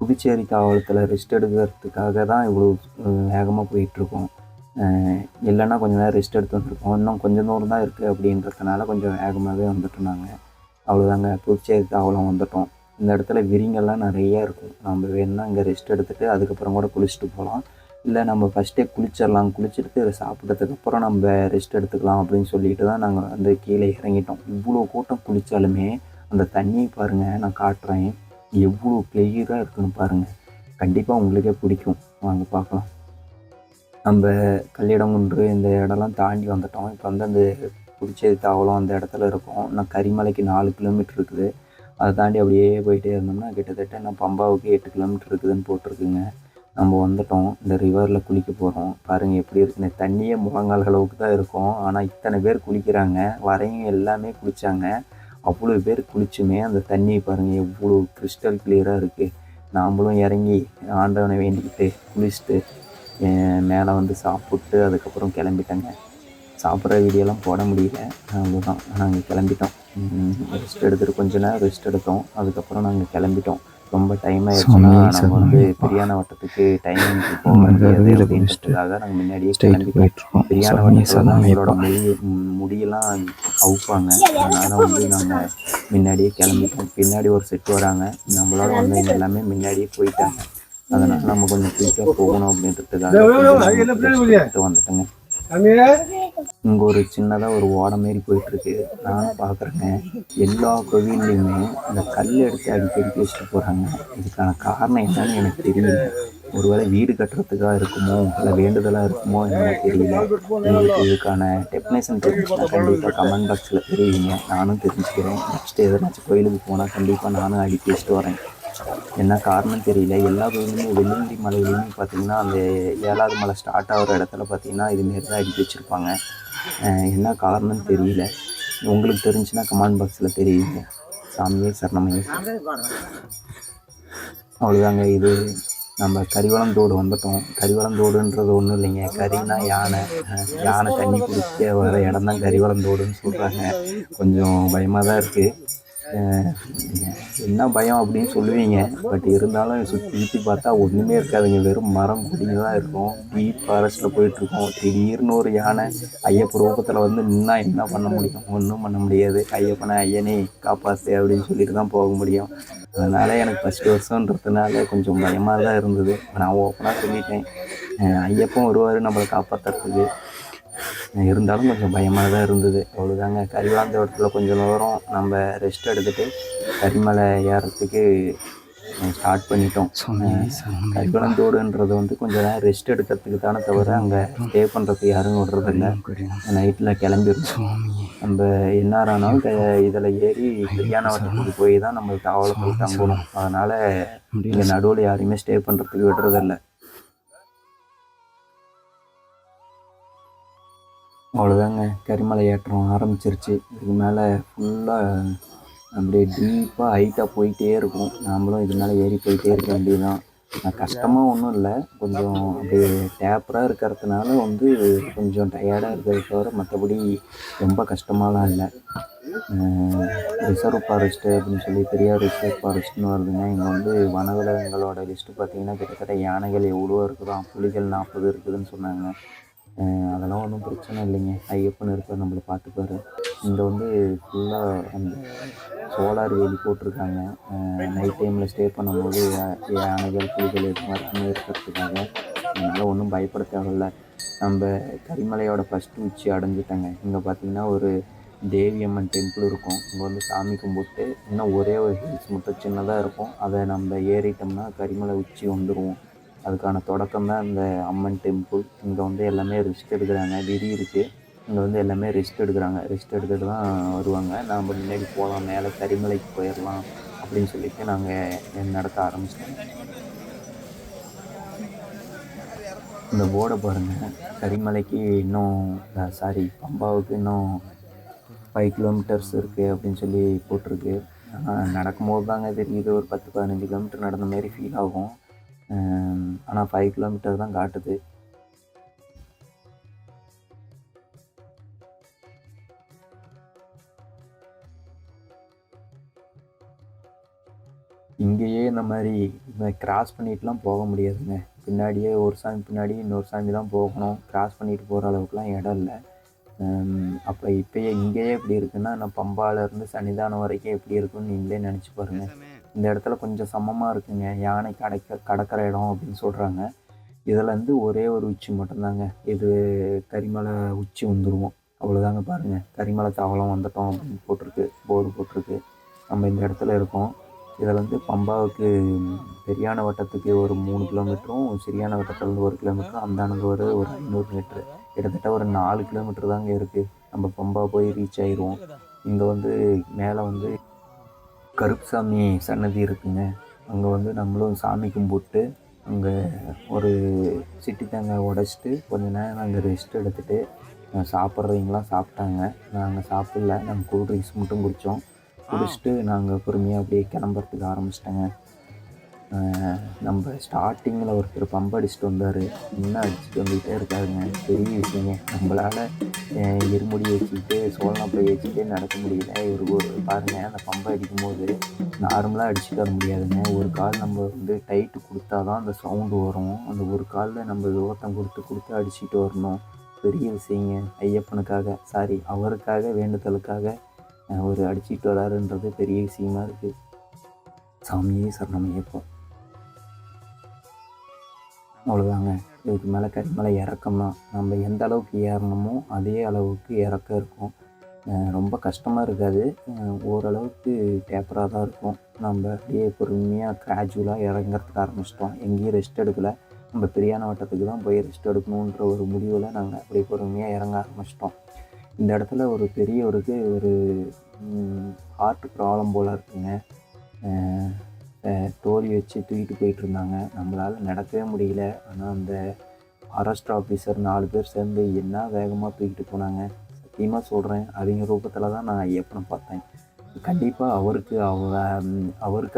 புதுச்சேரி தாவளத்தில் ரெஸ்ட் எடுக்கிறதுக்காக தான் இவ்வளோ வேகமாக போயிட்டுருக்கோம். இல்லைன்னா கொஞ்சம் நேரம் ரெஸ்ட் எடுத்து வந்துருக்கோம். இன்னும் கொஞ்சம் தூரம் தான் இருக்குது அப்படின்றதுனால கொஞ்சம் வேகமாகவே வந்துட்டோம். அவ்வளோதாங்க, புதுச்சேரி தாவளம் வந்துட்டோம். இந்த இடத்துல விரிங்கெல்லாம் நிறையா இருக்கும். நம்ம வேணும்னா இங்கே ரெஸ்ட் எடுத்துகிட்டு அதுக்கப்புறம் கூட குளிச்சுட்டு போகலாம். இல்லை நம்ம ஃபஸ்ட்டே குளிச்சிடலாம், குளிச்சுட்டு சாப்பிட்டதுக்கப்புறம் நம்ம ரெஸ்ட் எடுத்துக்கலாம் அப்படின்னு சொல்லிட்டு தான் நாங்கள் வந்து கீழே இறங்கிட்டோம். இவ்வளோ கூட்டம் குளித்தாலுமே அந்த தண்ணியை பாருங்கள், நான் காட்டுறேன் எவ்வளோ கிளியராக இருக்குன்னு பாருங்கள். கண்டிப்பாக உங்களுக்கே பிடிக்கும். வாங்க பார்க்கலாம். நம்ம கல்லிடங்குன்று இந்த இடம்லாம் தாண்டி வந்துட்டோம். இப்போ வந்து அந்த புதுச்சேரி தாவளம் அந்த இடத்துல இருக்கோம். நான் கரிமலைக்கு 4 கிலோமீட்டர் இருக்குது. அதை தாண்டி அப்படியே போயிட்டே இருந்தோம்னா கிட்டத்தட்ட நான் பம்பாவுக்கு 8 கிலோமீட்டர் இருக்குதுன்னு போட்டிருக்குங்க. நம்ம வந்துட்டோம். இந்த ரிவரில் குளிக்க போகிறோம். பாருங்கள் எப்படி இருக்குன்னு. தண்ணியே முழங்கால் அளவுக்கு தான் இருக்கும். ஆனால் இத்தனை பேர் குளிக்கிறாங்க. வரையும் எல்லாமே குளித்தாங்க. அவ்வளோ பேர் குளிச்சுமே அந்த தண்ணி பாருங்கள் எவ்வளோ கிறிஸ்டல் கிளியராக இருக்குது. நாம்ளும் இறங்கி ஆண்டவனை வேண்டிக்கிட்டு குளிச்சுட்டு மேலே வந்து சாப்பிட்டு அதுக்கப்புறம் கிளம்பிட்டேங்க. சாப்பிட்ற வீடியோலாம் போட முடியல, அவ்வளோதான். நாங்கள் கிளம்பிட்டோம். ரெஸ்ட் எடுத்துகிட்டு கொஞ்ச நேரம் ரெஸ்ட் எடுத்தோம். அதுக்கப்புறம் நாங்கள் கிளம்பிட்டோம். ரொம்ப டைம் ஆகிடுச்சுன்னா நம்ம வந்து பிரியாண வட்டத்துக்கு டைம் போக முடியாது அப்படின்றதுக்காக நாங்கள் முன்னாடியே கிளம்பி போயிட்டுருக்கோம். பிரியாண வட்டத்தில் நம்மளோட முடியெல்லாம் அவுப்பாங்க. அதனால் வந்து நாங்கள் முன்னாடியே கிளம்பிட்டோம். பின்னாடி ஒரு செட் வராங்க. நம்மளோட வந்தவங்க எல்லாமே முன்னாடியே போயிட்டாங்க. அதனால் நம்ம கொஞ்சம் குயிக்காக போகணும் அப்படின்றதுக்காக வந்துட்டோங்க. இங்கே ஒரு சின்னதாக ஒரு ஓடை மாரி போயிட்டுருக்கு. நான் பார்க்குறேங்க எல்லா கோவில்லையுமே இந்த கல் எடுத்து அடிக்கடி வச்சுட்டு போகிறாங்க. இதுக்கான காரணம் என்னன்னு எனக்கு தெரியல. ஒருவேளை வீடு கட்டுறதுக்காக இருக்குமோ இல்லை வேண்டுதலாக இருக்குமோ என்னன்னு தெரியல. உங்களுக்கு இதுக்கான டெஃபினேஷன் தெரிஞ்சுன்னா கண்டிப்பாக கமெண்ட் பாக்ஸில் தெரிவிங்க. நானும் தெரிஞ்சுக்கிறேன். நெக்ஸ்ட்டு எதனாச்சும் கோயிலுக்கு போனால் கண்டிப்பாக நானும் அடிக்கி வச்சுட்டு வரேன். என்ன காரணம் தெரியல. எல்லா கோயிலுமே வெள்ளியங்கிரி மலையிலையுமே பார்த்திங்கன்னா அந்த 7வது மலை ஸ்டார்ட் ஆகிற இடத்துல பார்த்திங்கன்னா இதுமாரி தான் அடிக்கி வச்சுருப்பாங்க. என்ன காரணம்னு தெரியல. உங்களுக்கு தெரிஞ்சுன்னா கமெண்ட் பாக்ஸில் தெரியுங்க. சாமியே சரணமையே. அவ்வளோதாங்க. இது நம்ம கரிவளந்தோடு வந்துட்டோம். கரிவளந்தோடுன்றது ஒன்றும் இல்லைங்க, கரின்னா யானை. யானை தண்ணி குடிக்க வர இடம் தான் கரிவளந்தோடுன்னு சொல்கிறாங்க. கொஞ்சம் பயமாக தான் இருக்குது. என்ன பயம் அப்படின்னு சொல்லுவீங்க, பட் இருந்தாலும் சுற்றி சுற்றி பார்த்தா ஒன்றுமே இருக்காதுங்க, வெறும் மரம் கொடி தான் இருக்கும். டீப் ஃபாரஸ்ட்டில் போயிட்டுருக்கோம். திடீர்னு ஒரு யானை ஐயப்ப ரூபத்தில் வந்து நின்னா என்ன பண்ண முடியும்? ஒன்றும் பண்ண முடியாது. ஐயப்பனை ஐயனே காப்பாற்று அப்படின்னு சொல்லிட்டு தான் போக முடியும். அதனால் எனக்கு ஃபஸ்ட்டு வருஷன்றதுனால கொஞ்சம் பயமாக தான் இருந்தது. நான் ஓப்பனாக சொல்லிட்டேன், ஐயப்பன் வருவார் நம்மளை காப்பாற்றுறதுக்கு. இருந்தாலும் கொஞ்சம் பயமாக தான் இருந்தது. அவ்வளோதாங்க. கரிவலாந்தோட்டத்தில் கொஞ்சம் நேரம் நம்ம ரெஸ்ட் எடுத்துகிட்டு கரிமலை ஏறத்துக்கு ஸ்டார்ட் பண்ணிட்டோம். கரிவலாந்தோடுன்றது வந்து கொஞ்சம் நேரம் ரெஸ்ட் எடுக்கிறதுக்கு தானே தவிர அங்கே ஸ்டே பண்ணுறதுக்கு யாரும் விடுறதில்ல. நைட்டில் கிளம்பிடுவோம். நம்ம எந்நேரம் ஆனாலும் இதில் ஏறி கல்யாண வட்டத்துக்கு போய் தான் நம்ம தாவளத்தில் தங்கணும். அதனால் இங்கே நடுவில் யாரையுமே ஸ்டே பண்ணுறதுக்கு விடுறதில்ல. அவ்வளோதாங்க, கரிமலை ஏற்றம் ஆரம்பிச்சிருச்சு. இதுக்கு மேலே ஃபுல்லாக அப்படியே டீப்பாக ஹைட்டாக போயிட்டே இருக்கும். நாமளும் இது மேலே ஏறி போயிட்டே இருக்க வேண்டியதுதான். கஷ்டமாக ஒன்றும் இல்லை, கொஞ்சம் அப்படியே டேப்பராக இருக்கிறதுனால வந்து கொஞ்சம் டயர்டாக இருக்கிறத தவிர மற்றபடி ரொம்ப கஷ்டமாலாம் இல்லை. ரிசர்வ் ஃபாரஸ்ட்டு அப்படின்னு சொல்லி பெரியார் ரிசர்வ் ஃபாரஸ்ட்னு வருதுங்க. இங்கே வந்து வனவிலங்குகளோட லிஸ்ட்டு பார்த்திங்கன்னா கிட்டத்தட்ட யானைகள் எவ்வளோ இருக்குதான், புலிகள் 40 இருக்குதுன்னு சொன்னாங்க. அதெல்லாம் ஒன்றும் பிரச்சனை இல்லைங்க, ஐயப்பன் இருப்பார், நம்மளை பார்த்துப்பாரு. இங்கே வந்து ஃபுல்லாக அந்த சோலார் வேலி போட்டிருக்காங்க. நைட் டைமில் ஸ்டே பண்ணும்போது யானைகள் புலிகள் இது மாதிரி இருக்கிறதுக்காக. அதனால் ஒன்றும் பயப்பட தேவையில்ல. நம்ம கரிமலையோட ஃபஸ்ட்டு உச்சி அடைஞ்சிட்டாங்க. இங்கே பார்த்திங்கன்னா ஒரு தேவியம்மன் டெம்பிள் இருக்கும். இங்கே வந்து சாமி கும்பிட்டு இன்னும் ஒரே ஒரு ஹில்ஸ் மட்டும் சின்னதாக இருக்கும். அதை நம்ம ஏறிட்டோம்னா கரிமலை உச்சி வந்துடுவோம். அதுக்கான தொடக்கம் தான் இந்த அம்மன் டெம்பிள். இங்கே வந்து எல்லாமே ரெஸ்ட் எடுக்கிறாங்க. விதி இருக்குது, இங்கே வந்து எல்லாமே ரெஸ்ட் எடுக்கிறாங்க. ரெஸ்ட் எடுத்துகிட்டு தான் வருவாங்க. நாம் முன்னாடி போகலாம், மேலே கரிமலைக்கு போயிடலாம் அப்படின்னு சொல்லிட்டு நாங்கள் நடக்க ஆரம்பிச்சிட்டோம். இந்த போர்டை பாருங்கள், கரிமலைக்கு இன்னும் பம்பாவுக்கு இன்னும் 5 கிலோமீட்டர்ஸ் இருக்குது அப்படின்னு சொல்லி போட்டிருக்கு. நடக்கும்போது தாங்க தெரியுது, ஒரு 10-15 கிலோமீட்டர் நடந்த மாதிரி ஃபீல் ஆகும். ஆனால் 5 கிலோமீட்டர் தான் காட்டுது. இங்கேயே இந்த மாதிரி கிராஸ் பண்ணிட்டுலாம் போக முடியாதுங்க. பின்னாடியே ஒரு சாமி பின்னாடி இன்னொரு சாமி தான் போகணும். கிராஸ் பண்ணிட்டு போகிற அளவுக்குலாம் இடம் இல்லை. அப்போ இப்போயே இங்கேயே எப்படி இருக்குன்னா, நான் பம்பாலேருந்து சன்னிதானம் வரைக்கும் எப்படி இருக்குன்னு நீங்களே நினச்சி பாருங்கள். இந்த இடத்துல கொஞ்சம் சமமாக இருக்குங்க, யானை கடக்கிற இடம் அப்படின்னு சொல்கிறாங்க. இதிலேருந்து ஒரே ஒரு உச்சி மட்டும்தாங்க, இது கரிமலை உச்சி வந்துடுவோம். அவ்வளோதாங்க. பாருங்கள், கரிமலை தாவளம் வந்துட்டோம் அப்படின்னு போட்டிருக்கு, போர்டு போட்டிருக்கு. நம்ம இந்த இடத்துல இருக்கோம். இதில் வந்து பம்பாவுக்கு பெரியான வட்டத்துக்கு ஒரு 3 கிலோமீட்டரும், சிறியான வட்டத்துலேருந்து 1 கிலோமீட்டரும், அந்தானது ஒரு 500 மீட்ரு, கிட்டத்தட்ட ஒரு 4 கிலோமீட்டர் தாங்க இருக்குது. நம்ம பம்பா போய் ரீச் ஆயிடுவோம். இங்கே வந்து மேலே வந்து கருப்புசாமி சன்னதி இருக்குங்க. அங்கே வந்து நம்மளும் சாமி கும்பிட்டு அங்கே ஒரு சிட்டி தேங்காய் உடச்சிட்டு கொஞ்சம் நேரம் அங்கே ரெஸ்ட் எடுத்துகிட்டு சாப்பிட்றவங்களாம் சாப்பிட்டாங்க. நாங்கள் சாப்பிடல, நாங்கள் கூல் ட்ரிங்க்ஸ் மட்டும் குடித்தோம். குடிச்சிட்டு நாங்கள் பொறுமையாக அப்படியே கிளம்புறதுக்கு ஆரம்பிச்சிட்டேங்க. நம்ம ஸ்டார்டிங்கில் ஒருத்தர் பம்பு அடிச்சுட்டு வந்தார், இன்னும் அடிச்சுட்டு வந்துக்கிட்டே இருக்காருங்க. பெரிய விஷயங்க. நம்மளால் இருமுடி வச்சுக்கிட்டு சோழனாப்பை வச்சுக்கிட்டே நடக்க முடியல. ஒரு பாருங்கள், அந்த பம்பை அடிக்கும்போது நார்மலாக அடிச்சுட்டு வர முடியாதுங்க. ஒரு கால் நம்ம வந்து டைட்டு கொடுத்தா தான் அந்த சவுண்டு வரும். அந்த ஒரு காலில் நம்ம ஓட்டம் கொடுத்து அடிச்சுட்டு வரணும். பெரிய விஷயங்க. ஐயப்பனுக்காக அவருக்காக வேண்டுதலுக்காக ஒரு அடிச்சுட்டு வராருன்றது பெரிய விஷயமா இருக்குது. சாமியே சரணம் ஐயப்பா. அவ்வளோதாங்க. இதுக்கு மேலே கரிமலை இறக்கம் தான். நம்ம எந்த அளவுக்கு ஏறணுமோ அதே அளவுக்கு இறக்கம் இருக்கும். ரொம்ப கஷ்டமாக இருக்காது, ஓரளவுக்கு டேப்பராக தான் இருக்கும். நம்ம அப்படியே பொறுமையாக கிராஜுவலாக இறங்கிறதுக்கு ஆரம்பிச்சிட்டோம். எங்கேயும் ரெஸ்ட் எடுக்கலை. நம்ம பிரியான வட்டத்துக்கு தான் போய் ரெஸ்ட் எடுக்கணுன்ற ஒரு முடிவில் நாங்கள் அப்படியே பொறுமையாக இறங்க ஆரம்பிச்சிட்டோம். இந்த இடத்துல ஒரு பெரியவருக்கு ஒரு ஹார்ட் ப்ராப்ளம் போல் இருக்குங்க. தோழி வச்சு தூக்கிட்டு போயிட்டுருந்தாங்க. நம்மளால் நடக்கவே முடியல. ஆனால் அந்த ஃபாரஸ்ட் ஆஃபீஸர் 4 பேர் சேர்ந்து என்ன வேகமாக தூக்கிட்டு போனாங்க. சத்தியமாக சொல்கிறேன், அவங்க ரூபத்தில் தான் நான் ஐயப்பனை பார்த்தேன். கண்டிப்பாக அவருக்கு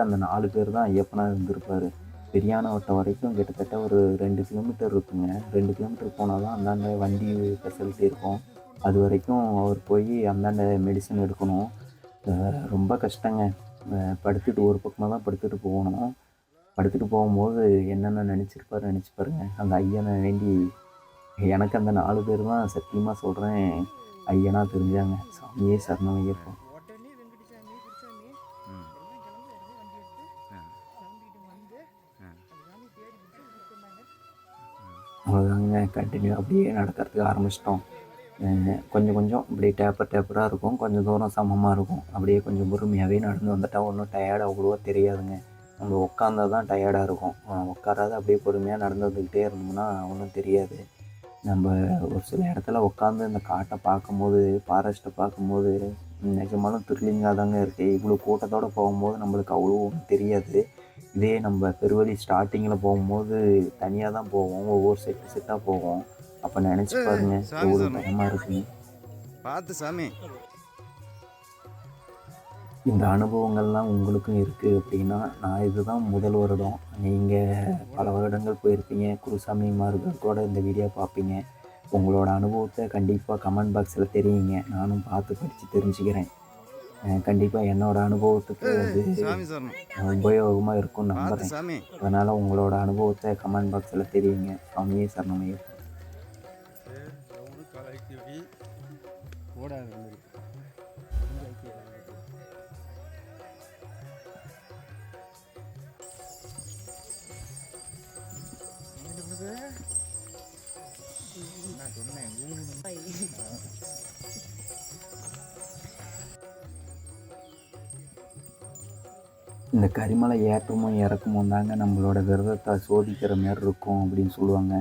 அந்த 4 பேர் தான் ஐயப்பனாக இருந்திருப்பார். பெரியான வட்டம் வரைக்கும் கிட்டத்தட்ட ஒரு 2 கிலோமீட்டர் இருக்குங்க. 2 கிலோமீட்டர் போனால் தான் அந்தாண்ட வண்டி ஃபெசிலிட்டி இருக்கும். அது வரைக்கும் அவர் போய் அந்தாண்ட மெடிசன் எடுக்கணும். ரொம்ப கஷ்டங்க. படுத்துட்டு ஒரு பக்கமாக தான் படுத்துட்டு போகணும். படுத்துட்டு போகும்போது என்னென்ன நினச்சி பாருங்க. அந்த ஐயனை வேண்டி எனக்கு அந்த 4 பேர் தான் சத்தியமாக சொல்கிறேன் ஐயனா தெரிஞ்சாங்க. சாமியே சரணம் ஐயப்பா. அவ்வளோதாங்க, கண்டினியூ அப்படியே நடக்கிறதுக்கு ஆரம்பிச்சிட்டோம். கொஞ்சம் கொஞ்சம் அப்படியே டேப்பராக இருக்கும், கொஞ்சம் தூரம் சமமாக இருக்கும். அப்படியே கொஞ்சம் பொறுமையாகவே நடந்து வந்துட்டால் ஒன்றும் டயர்டு அவ்வளோவா தெரியாதுங்க. நம்ம உட்காந்தா தான் டயர்டாக இருக்கும். உட்காராத அப்படியே பொறுமையாக நடந்து வந்துக்கிட்டே இருந்தோம்னா ஒன்றும் தெரியாது. நம்ம ஒரு சில இடத்துல உட்காந்து இந்த காட்டை பார்க்கும்போது, ஃபாரஸ்ட்டை பார்க்கும்போது நிஜமாலும் த்ரில்லிங்காக தாங்க இருக்குது. இவ்வளோ கூட்டத்தோடு போகும்போது நம்மளுக்கு அவ்வளோ ஒன்றும் தெரியாது. இதே நம்ம பெருவழி ஸ்டார்டிங்கில் போகும்போது தனியாக தான் போவோம், ஒவ்வொரு செட்டாக போவோம். அப்போ நினச்சி பாருங்க எவ்வளோ பயமாக இருக்குன்னு. பார்த்து சாமி. இந்த அனுபவங்கள்லாம் உங்களுக்கும் இருக்குது அப்படின்னா, நான் இதுதான் முதல் வருடம். நீங்கள் பல வருடங்கள் போயிருப்பீங்க, குருசாமிமார்கள் கூட இந்த வீடியோ பார்ப்பீங்க. உங்களோட அனுபவத்தை கண்டிப்பாக கமெண்ட் பாக்ஸில் தெரியுங்க. நானும் பார்த்து படித்து தெரிஞ்சுக்கிறேன். கண்டிப்பாக என்னோடய அனுபவத்துக்கு அது உபயோகமாக இருக்கும்னு நம்புகிறேன். அதனால் உங்களோட அனுபவத்தை கமெண்ட் பாக்ஸில் தெரியுங்க. சாமியே சரணமையப்பா. இந்த கரிமலை ஏற்றமும் இறக்கமும் தாங்க நம்மளோட விரதத்தை சோதிக்கிற மாரி இருக்கும் அப்படின்னு சொல்லுவாங்க.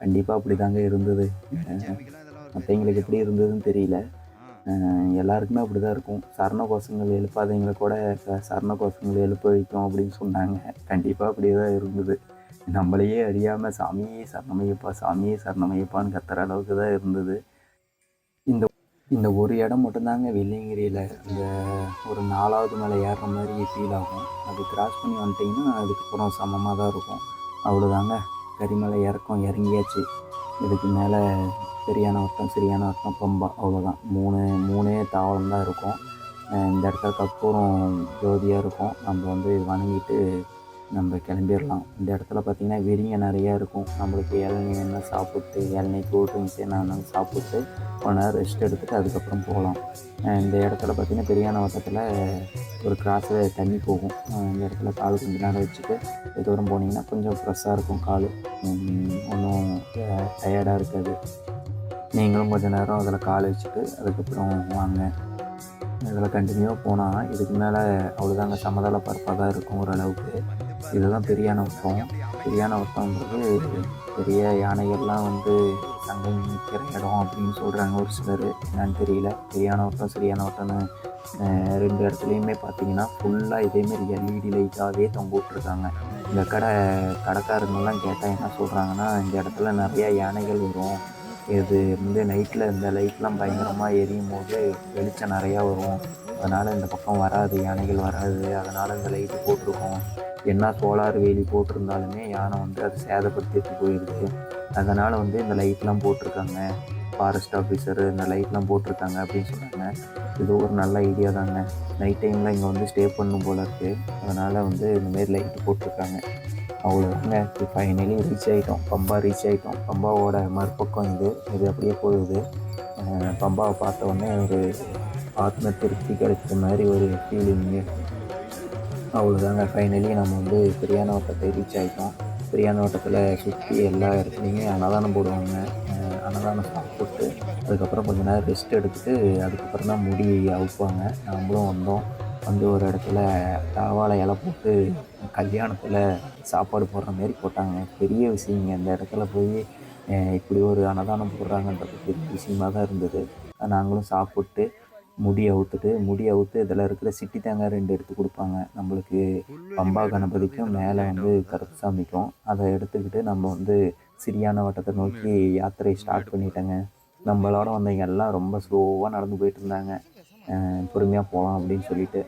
கண்டிப்பாக அப்படி தாங்க இருந்தது. மற்றவங்களுக்கு எப்படி இருந்ததுன்னு தெரியல. எல்லாருக்குமே அப்படி தான் இருக்கும். சரண கோஷங்கள் எழுப்பாதவங்களை கூட சரண கோஷங்கள் எழுப்ப வைக்கும் அப்படின்னு சொன்னாங்க. கண்டிப்பாக அப்படி தான் இருந்தது. நம்மளையே அறியாமல் சாமியே சரணமையப்பா, சாமியே சரணமையப்பான்னு கத்துற அளவுக்கு தான் இருந்தது. இந்த ஒரு இடம் மட்டும்தாங்க வெள்ளியங்கிரியில் இந்த ஒரு 4வது மலை ஏறுற மாதிரி ஃபீல் ஆகும். அது கிராஸ் பண்ணி வந்துட்டிங்கன்னா அதுக்கப்புறம் சமமாக தான் இருக்கும். அவ்வளோதாங்க, கரிமலை இறங்கியாச்சு. இதுக்கு மேலே பெரியான வட்டம், சிறியான வட்டம், பம்பா, அவ்வளோதான். மூணே தாவளம் தான் இருக்கும். இந்த இடத்துல கற்பூரம் ஜோதியாக இருக்கும். நம்ம வந்து வணங்கிட்டு நம்ம கிளம்பிடலாம். இந்த இடத்துல பார்த்திங்கன்னா விரிங்க நிறையா இருக்கும். நம்மளுக்கு இளநீ வேணால் சாப்பிட்டு, இளநீ கூல் ட்ரிங்க்ஸ் என்ன வேணாலும் சாப்பிட்டு கொஞ்ச நேரம் ரெஸ்ட் எடுத்துகிட்டு அதுக்கப்புறம் போகலாம். இந்த இடத்துல பார்த்திங்கன்னா பெரியான வட்டத்தில் ஒரு கிராஸில் தண்ணி போகும். இந்த இடத்துல கால் கொஞ்சம் நேரம் வச்சுட்டு தூரம் போனீங்கன்னா கொஞ்சம் ஃப்ரெஷ்ஷாக இருக்கும் கால். ஒன்றும் டயர்டாக இருக்காது. நீங்களும் கொஞ்சம் நேரம் அதில் கால் வச்சுட்டு அதுக்கப்புறம் வாங்க. இதில் கண்டினியூவாக போனால் இதுக்கு மேலே அவ்வளோதாங்க, சமதள பரப்பாக தான் இருக்கும் ஓரளவுக்கு. இதுதான் பெரியான வட்டம். பெரியான வட்டம்ன்றது பெரிய யானைகள்லாம் வந்து சங்கம் நிற்கிற இடம் அப்படின்னு சொல்கிறாங்க ஒரு சிலர். என்னன்னு தெரியல. பெரியான வட்டம், சரியான வட்டம்னு 2 இடத்துலையுமே பார்த்தீங்கன்னா ஃபுல்லாக இதேமாரி எல்இடி லைட்டாகவே தொங்க விட்ருக்காங்க. இந்த கடைக்காரங்கெல்லாம் கேட்டால் என்ன சொல்கிறாங்கன்னா, இந்த இடத்துல நிறையா யானைகள் வரும். இது வந்து நைட்டில் இந்த லைட்லாம் பயங்கரமாக எரியும் போது வெளிச்சம் நிறையா வரும். அதனால் இந்த பக்கம் வராது, யானைகள் வராது. அதனால் இந்த லைட்டு போட்டிருக்கோம். என்ன சோலார் வேலி போட்டிருந்தாலுமே யானை வந்து அது சேதப்படுத்திட்டு போயிடுது. அதனால் வந்து இந்த லைட்லாம் போட்டிருக்காங்க. ஃபாரஸ்ட் ஆஃபீஸரு இந்த லைட்லாம் போட்டிருக்காங்க அப்படின்னு சொன்னாங்க. இது ஒரு நல்ல ஐடியா தாங்க. நைட் டைமில் இங்கே வந்து ஸ்டே பண்ணும் போல் இருக்குது. அதனால் வந்து இந்தமாரி லைட்டு போட்டிருக்காங்க. அவ்வளோதாங்க. ஃபைனலி ரீச் ஆகிட்டோம். பம்பா ரீச் ஆகிட்டோம். பம்பாவோட மறுபக்கம் இது அப்படியே போகுது. பம்பாவை பார்த்த உடனே ஒரு ஆத்ம திருப்தி கிடைச்ச மாதிரி ஒரு ஃபீலிங்கு. அவ்வளோதாங்க. ஃபைனலி நம்ம வந்து பெரியான வட்டத்தை ரீச் ஆகிட்டோம். பெரியான வட்டத்தில் சுற்றி எல்லா இடத்துலையுமே அன்னதானம் போடுவாங்க. அன்னதானம் சாப்பிட்டு அதுக்கப்புறம் கொஞ்சம் நேரம் ரெஸ்ட் எடுத்துகிட்டு அதுக்கப்புறம் தான் முடி அவுப்பாங்க. நம்மளும் வந்து ஒரு இடத்துல தாவாழை இலை போட்டு கல்யாணத்தில் சாப்பாடு போடுற மாரி போட்டாங்க. பெரிய விஷயங்க. இந்த இடத்துல போய் இப்படி ஒரு அன்னதானம் போடுறாங்கன்றது பெரிய விஷயமாக தான் இருந்தது. நாங்களும் சாப்பிட்டு முடி அவுத்து இதில் இருக்கிற சிட்டி தேங்காய் 2 எடுத்து கொடுப்பாங்க. நம்மளுக்கு பம்பா கணபதிக்கும் மேலே வந்து கருப்புசாமிக்கும். அதை எடுத்துக்கிட்டு நம்ம வந்து சிறியான வட்டத்தை நோக்கி யாத்திரை ஸ்டார்ட் பண்ணிட்டேங்க. நம்மளோட வந்தவங்க எல்லாம் ரொம்ப ஸ்லோவாக நடந்து போயிட்டு இருந்தாங்க. பொறுமையாக போகலாம் அப்படின்னு சொல்லிட்டு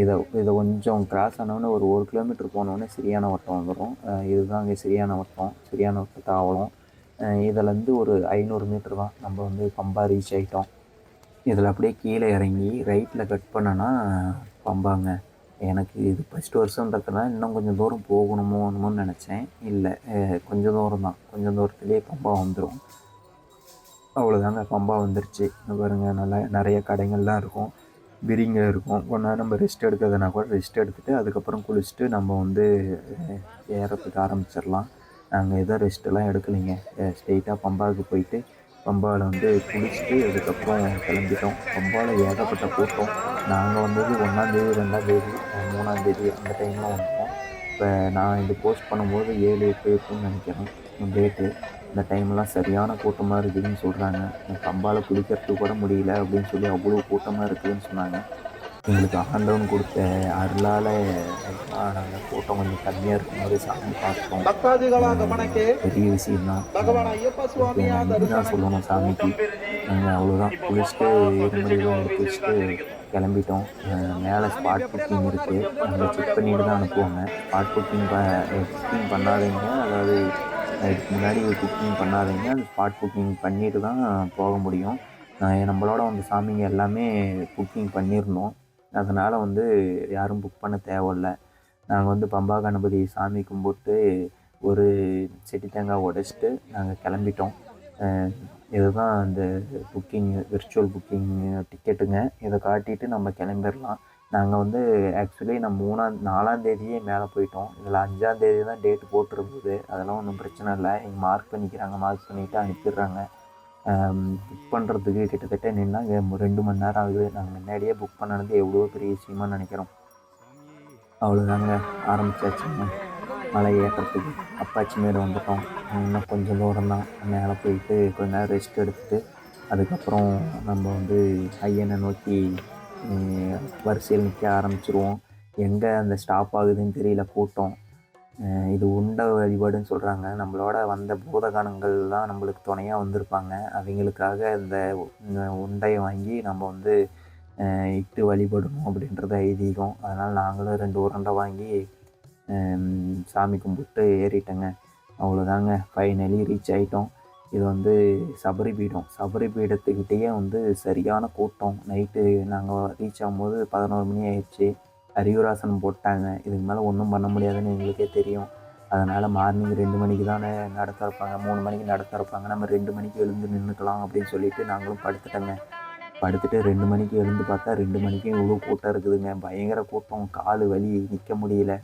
இதை இதை கொஞ்சம் கிராஸ் ஆனோடனே ஒரு 1 கிலோமீட்டர் போனோடனே சிரியான வட்டம் வந்துடும். இதுதான் அங்கே சிரியான வட்டம், சிரியான வட்டத்தை ஆகலாம். இதிலேருந்து ஒரு 500 மீட்டர் தான் நம்ம வந்து பம்பா ரீச் ஆகிட்டோம். இதில் அப்படியே கீழே இறங்கி ரைட்டில் கட் பண்ணனா பம்பாங்க. எனக்கு இது ஃபஸ்ட்டு வருஷன்றதுனால இன்னும் கொஞ்சம் தூரம் போகணுமோன்னு நினச்சேன். இல்லை, கொஞ்சம் தூரம் தான், கொஞ்சம் தூரத்துலேயே பம்பா வந்துடும். அவ்வளோதாங்க, பம்பா வந்துருச்சு. பாருங்கள், நல்லா நிறைய கடைகள்லாம் இருக்கும், பிரிங்க இருக்கும். கொஞ்ச நேரம் நம்ம ரெஸ்ட் எடுக்கிறதுனா கூட ரெஸ்ட் எடுத்துகிட்டு அதுக்கப்புறம் குளிச்சுட்டு நம்ம வந்து ஏறத்துக்கு ஆரம்பிச்சிடலாம். நாங்கள் எதுவும் ரெஸ்ட்டெல்லாம் எடுக்கலைங்க, ஸ்ட்ரெயிட்டாக பம்பாவுக்கு போயிட்டு பம்பாவில் வந்து குளிச்சுட்டு அதுக்கப்புறம் கிளம்பிட்டோம். பம்பாவில் ஏகப்பட்ட கூட்டம். நாங்கள் வந்தது 1ஆந்தேதி 2ஆந்தேதி 3ஆந்தேதி அந்த டைம்லாம் வந்தோம். இப்போ நான் இது போஸ்ட் பண்ணும்போது 7, 8 இருக்குன்னு நினைக்கிறேன் டேட்டு. இந்த டைம்லாம் சரியான கூட்டமாக இருக்குதுன்னு சொல்கிறாங்க. பம்பாவில் குளிக்கிறதுக்கு கூட முடியல அப்படின்னு சொல்லி அவ்வளோ கூட்டமாக இருக்குதுன்னு சொன்னாங்க. எங்களுக்கு ஆண்டவன் கொடுத்த அருளால் நாங்கள் கூட்டம் கொஞ்சம் கம்மியாக இருக்கும் போது சாமி பார்த்தோம். பெரிய விஷயம்தான். நன்றி தான் சொல்லணும் சாமிக்கு. நாங்கள் அவ்வளோதான் குளிச்சுட்டு இருமுறையெல்லாம் எடுத்து வச்சுட்டு கிளம்பிட்டோம். மேலே ஸ்பாட் புக்கிங் இருக்குது, அங்கே செக் பண்ணிட்டு தான் அனுப்புவாங்க. ஸ்பாட் புக்கிங் பண்ணாதீங்க, அதாவது இதுக்கு முன்னாடி புக்கிங் பண்ணாதீங்க, அந்த ஸ்பாட் புக்கிங் பண்ணிட்டு தான் போக முடியும். நம்மளோட வந்த சாமிங்க எல்லாமே புக்கிங் பண்ணியிருந்தோம். அதனால் வந்து யாரும் புக் பண்ண தேவையில்ல. நாங்கள் வந்து பம்பா கணபதி சாமி கும்பிட்டு ஒரு செட்டி தேங்காய் உடைச்சிட்டு நாங்கள் கிளம்பிட்டோம். இதுதான் அந்த விர்ச்சுவல் புக்கிங் டிக்கெட்டுங்க. இதை காட்டிட்டு நம்ம கிளம்பிடலாம். நாங்கள் வந்து ஆக்சுவலி நம்ம 4ஆந்தேதியே மேலே போயிட்டோம். இதில் 5ஆந்தேதி தான் டேட்டு போட்டிருந்தது. அதெல்லாம் ஒன்றும் பிரச்சனை இல்லை, இங்கே மார்க் பண்ணிக்கிறாங்க, மார்க் பண்ணிவிட்டு அனுப்பிடுறாங்க. புக் பண்ணுறதுக்கு கிட்டத்தட்ட நின்னா 2 மணி நேரம் ஆகுது. நாங்கள் முன்னாடியே புக் பண்ணது எவ்வளோ பெரிய விஷயமா நினைக்கிறோம். அவ்வளோதாங்க, ஆரம்பிச்சாச்சுங்க மலை ஏற்றத்துக்கு. அப்பாச்சி மேடு வந்துட்டோம். இன்னும் கொஞ்சம் தூரம் தான், மேலே போயிட்டு கொஞ்ச நேரம் ரெஸ்ட் எடுத்துகிட்டு அதுக்கப்புறம் நம்ம வந்து ஐயனை நோக்கி வரிசையில் நிற்க ஆரம்பிச்சிருவோம். எங்கே அந்த ஸ்டாப் ஆகுதுன்னு தெரியல கூட்டம். இது உண்டை வழிபாடுன்னு சொல்கிறாங்க. நம்மளோட வந்த பூதகானங்கள்லாம் நம்மளுக்கு துணையாக வந்திருப்பாங்க. அவங்களுக்காக இந்த உண்டையை வாங்கி நம்ம வந்து இட்டு வழிபடணும் அப்படின்றது ஐதீகம். அதனால் நாங்களும் 2 உருண்டை வாங்கி சாமி கும்பிட்டு ஏறிட்டேங்க. அவ்வளோதாங்க, ஃபைனலி ரீச் ஆகிட்டோம். இது வந்து சபரி பீடத்துக்கிட்டேயே வந்து சரியான கூட்டம். நைட்டு நாங்கள் ரீச் ஆகும்போது 11 மணி ஆயிடுச்சு. அரியுராசனம் போட்டாங்க. இதுக்கு மேலே ஒன்றும் பண்ண முடியாதுன்னு எங்களுக்கே தெரியும். அதனால் மார்னிங் 2 மணிக்கு தானே நட திறப்பாங்க, 3 மணிக்கு நட திறப்பாங்க, நம்ம 2 மணிக்கு எழுந்து நின்றுக்கலாம் அப்படின்னு சொல்லிட்டு நாங்களும் படுத்துட்டோங்க. படுத்துட்டு 2 மணிக்கு எழுந்து பார்த்தா 2 மணிக்கும் இவ்வளோ கூட்டம் இருக்குதுங்க. பயங்கர கூட்டம், கால் வலி, நிற்க முடியல.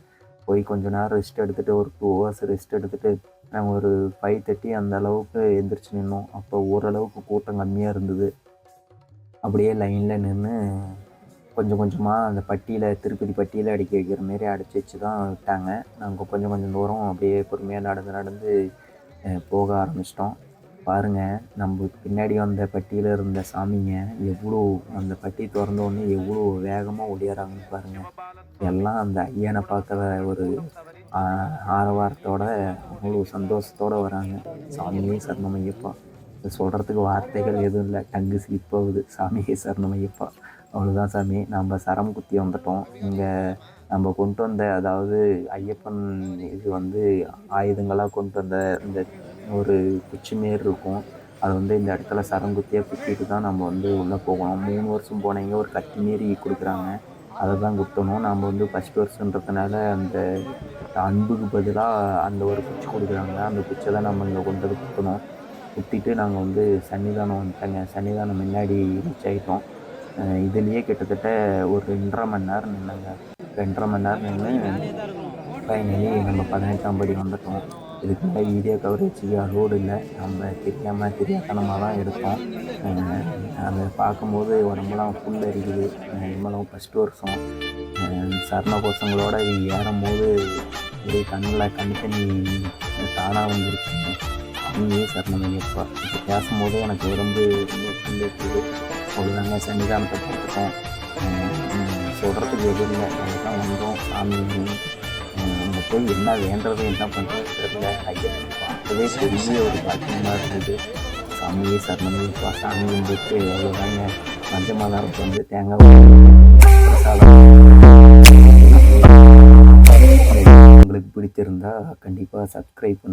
போய் கொஞ்சம் நேரம் ரெஸ்ட் எடுத்துகிட்டு ஒரு 2 hours ரெஸ்ட் எடுத்துகிட்டு நாங்கள் ஒரு 5:30 அந்த அளவுக்கு எந்திரிச்சு நின்னோம். அப்போ ஓரளவுக்கு கூட்டம் கம்மியாக இருந்தது. அப்படியே லைனில் நின்று கொஞ்சம் கொஞ்சமாக அந்த திருப்பதி பட்டியில் அடிக்க வைக்கிற மாரி அடித்து வச்சு தான் விட்டாங்க. நாங்கள் கொஞ்சம் தூரம் அப்படியே பொறுமையாக நடந்து போக ஆரம்பிச்சிட்டோம். பாருங்கள், நம்ம பின்னாடி வந்த பட்டியில் இருந்த சாமிங்க எவ்வளோ அந்த பட்டி திறந்தோடனே எவ்வளோ வேகமாக ஒடியாராங்கன்னு பாருங்கள். எல்லாம் அந்த ஐயனை பார்க்குற ஒரு ஆரவாரத்தோட அவ்வளோ சந்தோஷத்தோடு வராங்க. சாமியே சரணமையப்பா, சொல்கிறதுக்கு வார்த்தைகள் எதுவும் இல்லை, டங்கு ஸ்லிப்பாகுது. சாமியே சரணமையப்பா. அவ்வளோதான் சாமி, நம்ம சரம் குத்தி வந்துட்டோம். இங்கே நம்ம கொண்டு வந்த, அதாவது ஐயப்பன் இது வந்து ஆயுதங்களாக கொண்டு வந்த இந்த ஒரு குச்சி மாரி இருக்கும். அது வந்து இந்த இடத்துல சரங்குத்தியாக குத்திட்டு தான் நம்ம வந்து உள்ளே போகணும். 3 வருஷம் போனீங்க ஒரு கத்தி மாரி கொடுக்குறாங்க, அதை தான் குத்தணும். நம்ம வந்து ஃபஸ்ட் வருஷன்றதுனால அந்த அன்புக்கு பதிலாக அந்த ஒரு குச்சி கொடுக்குறாங்க. அந்த குச்சை தான் நம்ம இங்கே கொண்டு வந்து குத்தணும். குத்திட்டு நாங்கள் வந்து சன்னிதானம் வந்துட்டோங்க. சன்னிதானம் முன்னாடி ரீச் ஆகிட்டோம். இதுலேயே கிட்டத்தட்ட ஒரு 2.5 மணி நேரம் நின்றுங்க. 2.5 மணி நேரம் நின்று ஃபைனலி நம்ம 18ஆம் படி வந்துட்டோம். இதுக்கு மேலே வீடியோ கவரேஜுக்கு அலோடு இல்லை. நம்ம தெரியாதனமாக தான் எடுத்தோம். அதை பார்க்கும்போது உடம்புலாம் ஃபுல் அரிக்குது. நம்மளும் ஃபஸ்ட் வருஷம் சரண கோஷங்களோட ஏறும்போது இது கண்ணில் கண்ணி தானாக வந்துருச்சுங்க. நீயே சரணமையப்பா. இப்போ பேசும்போது எனக்கு உடம்பு ரொம்ப ஃபுல் இருக்குது. அவ்வளோதாங்க, சன்னிதானத்தை பார்த்துட்டோம். சொல்கிறதுக்கு எதுவும் இல்லை. அதுதான் வந்தோம். சாமி நம்ம போய் என்ன வேண்டது என்ன பண்ணுறது தெரியல. ஐயப்பன் பார்த்ததே பெரிய ஒரு பாக்கியமாக இருந்தது. சாமியே சரணமையப்பா. சாமி கும்பிட்டு அவ்வளோதாங்க. மஞ்சள் மாதாரத்தை வந்து தேங்காய் பிரசாதம் உங்களுக்கு பிடிச்சிருந்தா கண்டிப்பாக சப்ஸ்கிரைப் பண்ணுங்கள்.